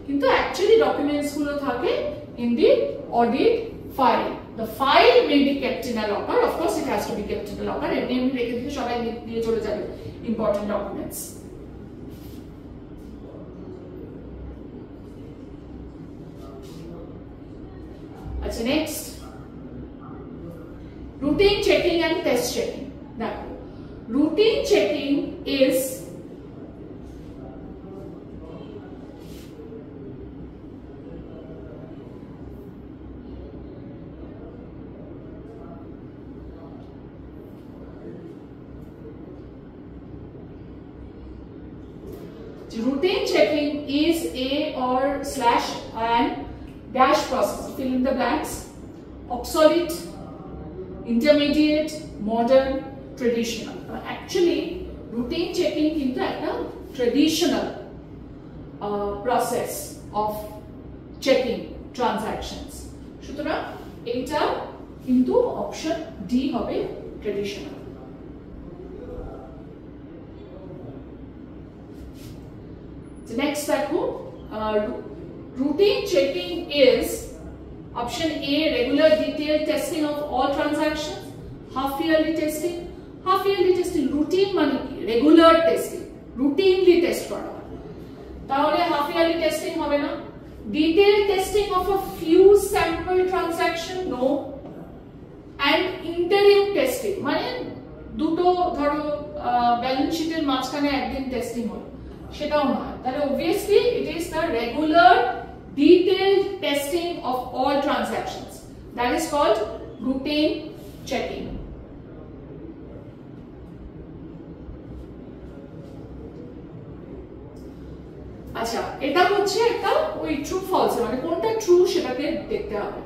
কিন্তু অ্যাকচুয়ালি ডকুমেন্টস গুলো থাকে in the audit file. The file may be kept in a locker, of course it has to be kept in a locker, এমনি রেখে দিলে সবাই নিয়ে চলে যাবে important documents. আচ্ছা, next, routine checking and test checking. দেখো, routine checking is routine checking is a or slash and dash process. Fill in the blanks. Obsolete, intermediate, modern, traditional. Actually, routine checking into a traditional process of checking transactions. সুতরাং এটা কিন্তু option D হবে, traditional. The next দেখো, routine checking is option A, regular detailed testing of all transactions, half yearly testing. Routine মানে কি? Regular testing, routinely test করা হয়, তাহলে half yearly testing হবে না। Detailed testing of a few sample transaction, no. And interim testing মানে দুটো ধরো ব্যালেন্স শিটের মাঝখানে একদিন টেস্টিং হলো, সেটাও নয়। তাহলে obviously it is the regular detailed testing of all transactions, that is called routine checking. আচ্ছা, এটা হচ্ছে একটা ওই ট্রু ফলস, মানে কোনটা ট্রু সেটাকে দেখতে হবে।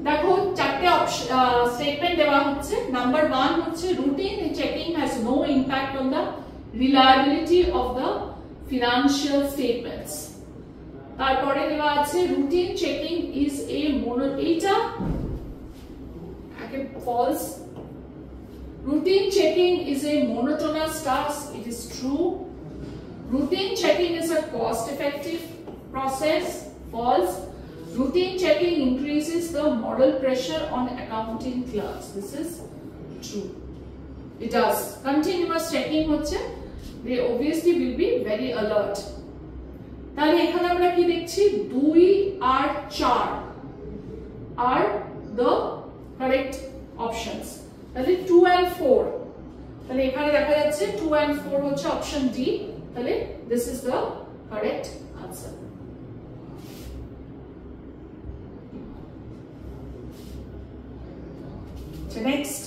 দেখো, চারটে স্টেটমেন্ট দেওয়া হচ্ছে। নাম্বার 1 হচ্ছে routine checking has no impact on the reliability of the financial statements. তারপরে দেওয়া আছে রুটিন চেকিং ইজ এ এইটা একে ফলস। Routine checking is a monotonous task, it is true. Routine checking is a cost effective process, false. routine checking increases the moral pressure on accounting clerks. This is true. It does. Continuous checking হচ্ছে, they obviously will be very alert. তাহলে এখানে আমরা কি দেখছি 2 আর 4 are the correct options. তাহলে 2 and 4, তাহলে এখানে দেখা যাচ্ছে 2 and 4 হচ্ছে অপশন ডি, তাহলে this is the correct answer. So next,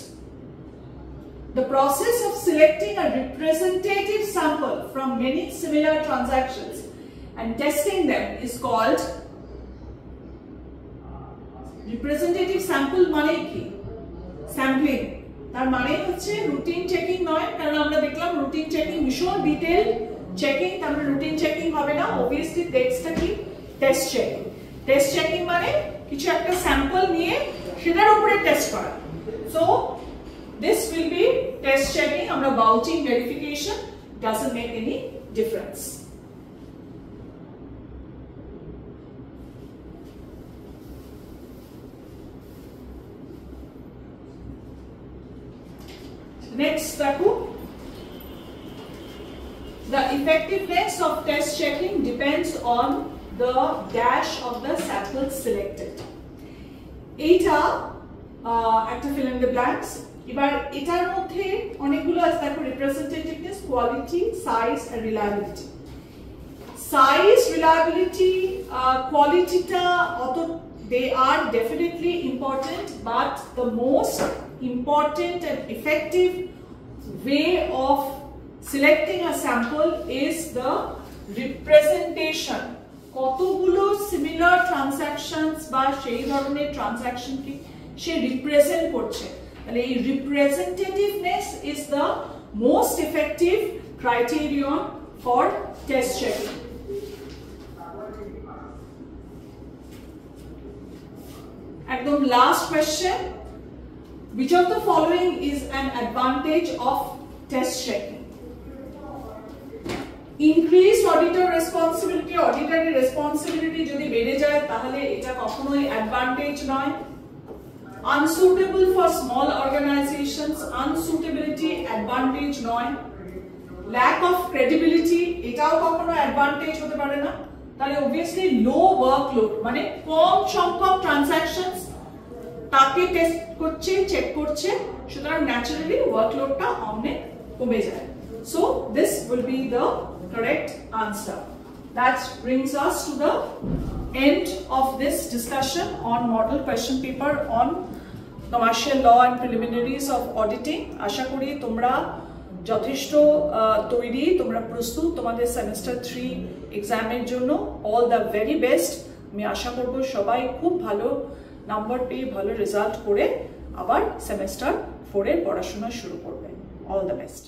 the process of selecting a representative sample from many similar transactions and testing them is called representative sample. মানে কি? Sampling. তার মানে হচ্ছে রুটিন চেকিং নয়, কারণ আমরা দেখলাম রুটিন চেকিং ভীষণ ডিটেইল চেকিং, তার মানে রুটিন চেকিং হবে না। অবভিয়াসলি টেক্সটটা কি? Test checking. টেস্ট চেকিং মানে কিছু একটা স্যাম্পল নিয়ে সেটার উপরে টেস্ট করা। So this will be test checking. Amra vouching verification doesn't make any difference. Next, Taku. The effectiveness of test checking depends on the dash of the sample selected. Eta একটা fill in the blanks. এবার এটার মধ্যে অনেকগুলো আছে, দেখো রিপ্রেজেন্টেটিভনেস, quality, size আর reliability. Size, reliability, কোয়ালিটিটা অত they are definitely important, but the most important and effective way of selecting a sample is the representation. কতগুলো সিমিলার ট্রানজাকশনস বা সেই ধরনের ট্রানজাকশন কি সে রিপ্রেজেন্ট করছে, তাহলে এই representativeness is the most effective criterion for test checking. Ekdom last question, which of the following is an advantage of test checking? Increased auditor responsibility, auditor responsibility যদি বেড়ে যায় তাহলে এটা কখনোই অ্যাডভান্টেজ নয়। Unsuitable for small organizations, unsuitability advantage নয়। Lack of credibility, এটাও কখনো অ্যাডভান্টেজ হতে পারে না। তাহলে obviously low workload, মানে কম সংখ্যক ট্রানজাকশনস তাকে টেস্ট করছে, চেক করছে, সুতরাং ন্যাচারালি ওয়ার্কলোডটা অনেক কমে যায়। So this will be the correct answer. That brings us to the end of this discussion on model question paper on commercial law and preliminaries of auditing. আশা করি তোমরা যথেষ্ট তৈরি, তোমরা প্রস্তুত তোমাদের সেমিস্টার 3 এক্সামের জন্য। All the very best. আমি আশা করব সবাই খুব ভালো নাম্বার পেয়ে ভালো রেজাল্ট করে আবার সেমিস্টার 4 এর পড়াশোনা শুরু করবে। All the best.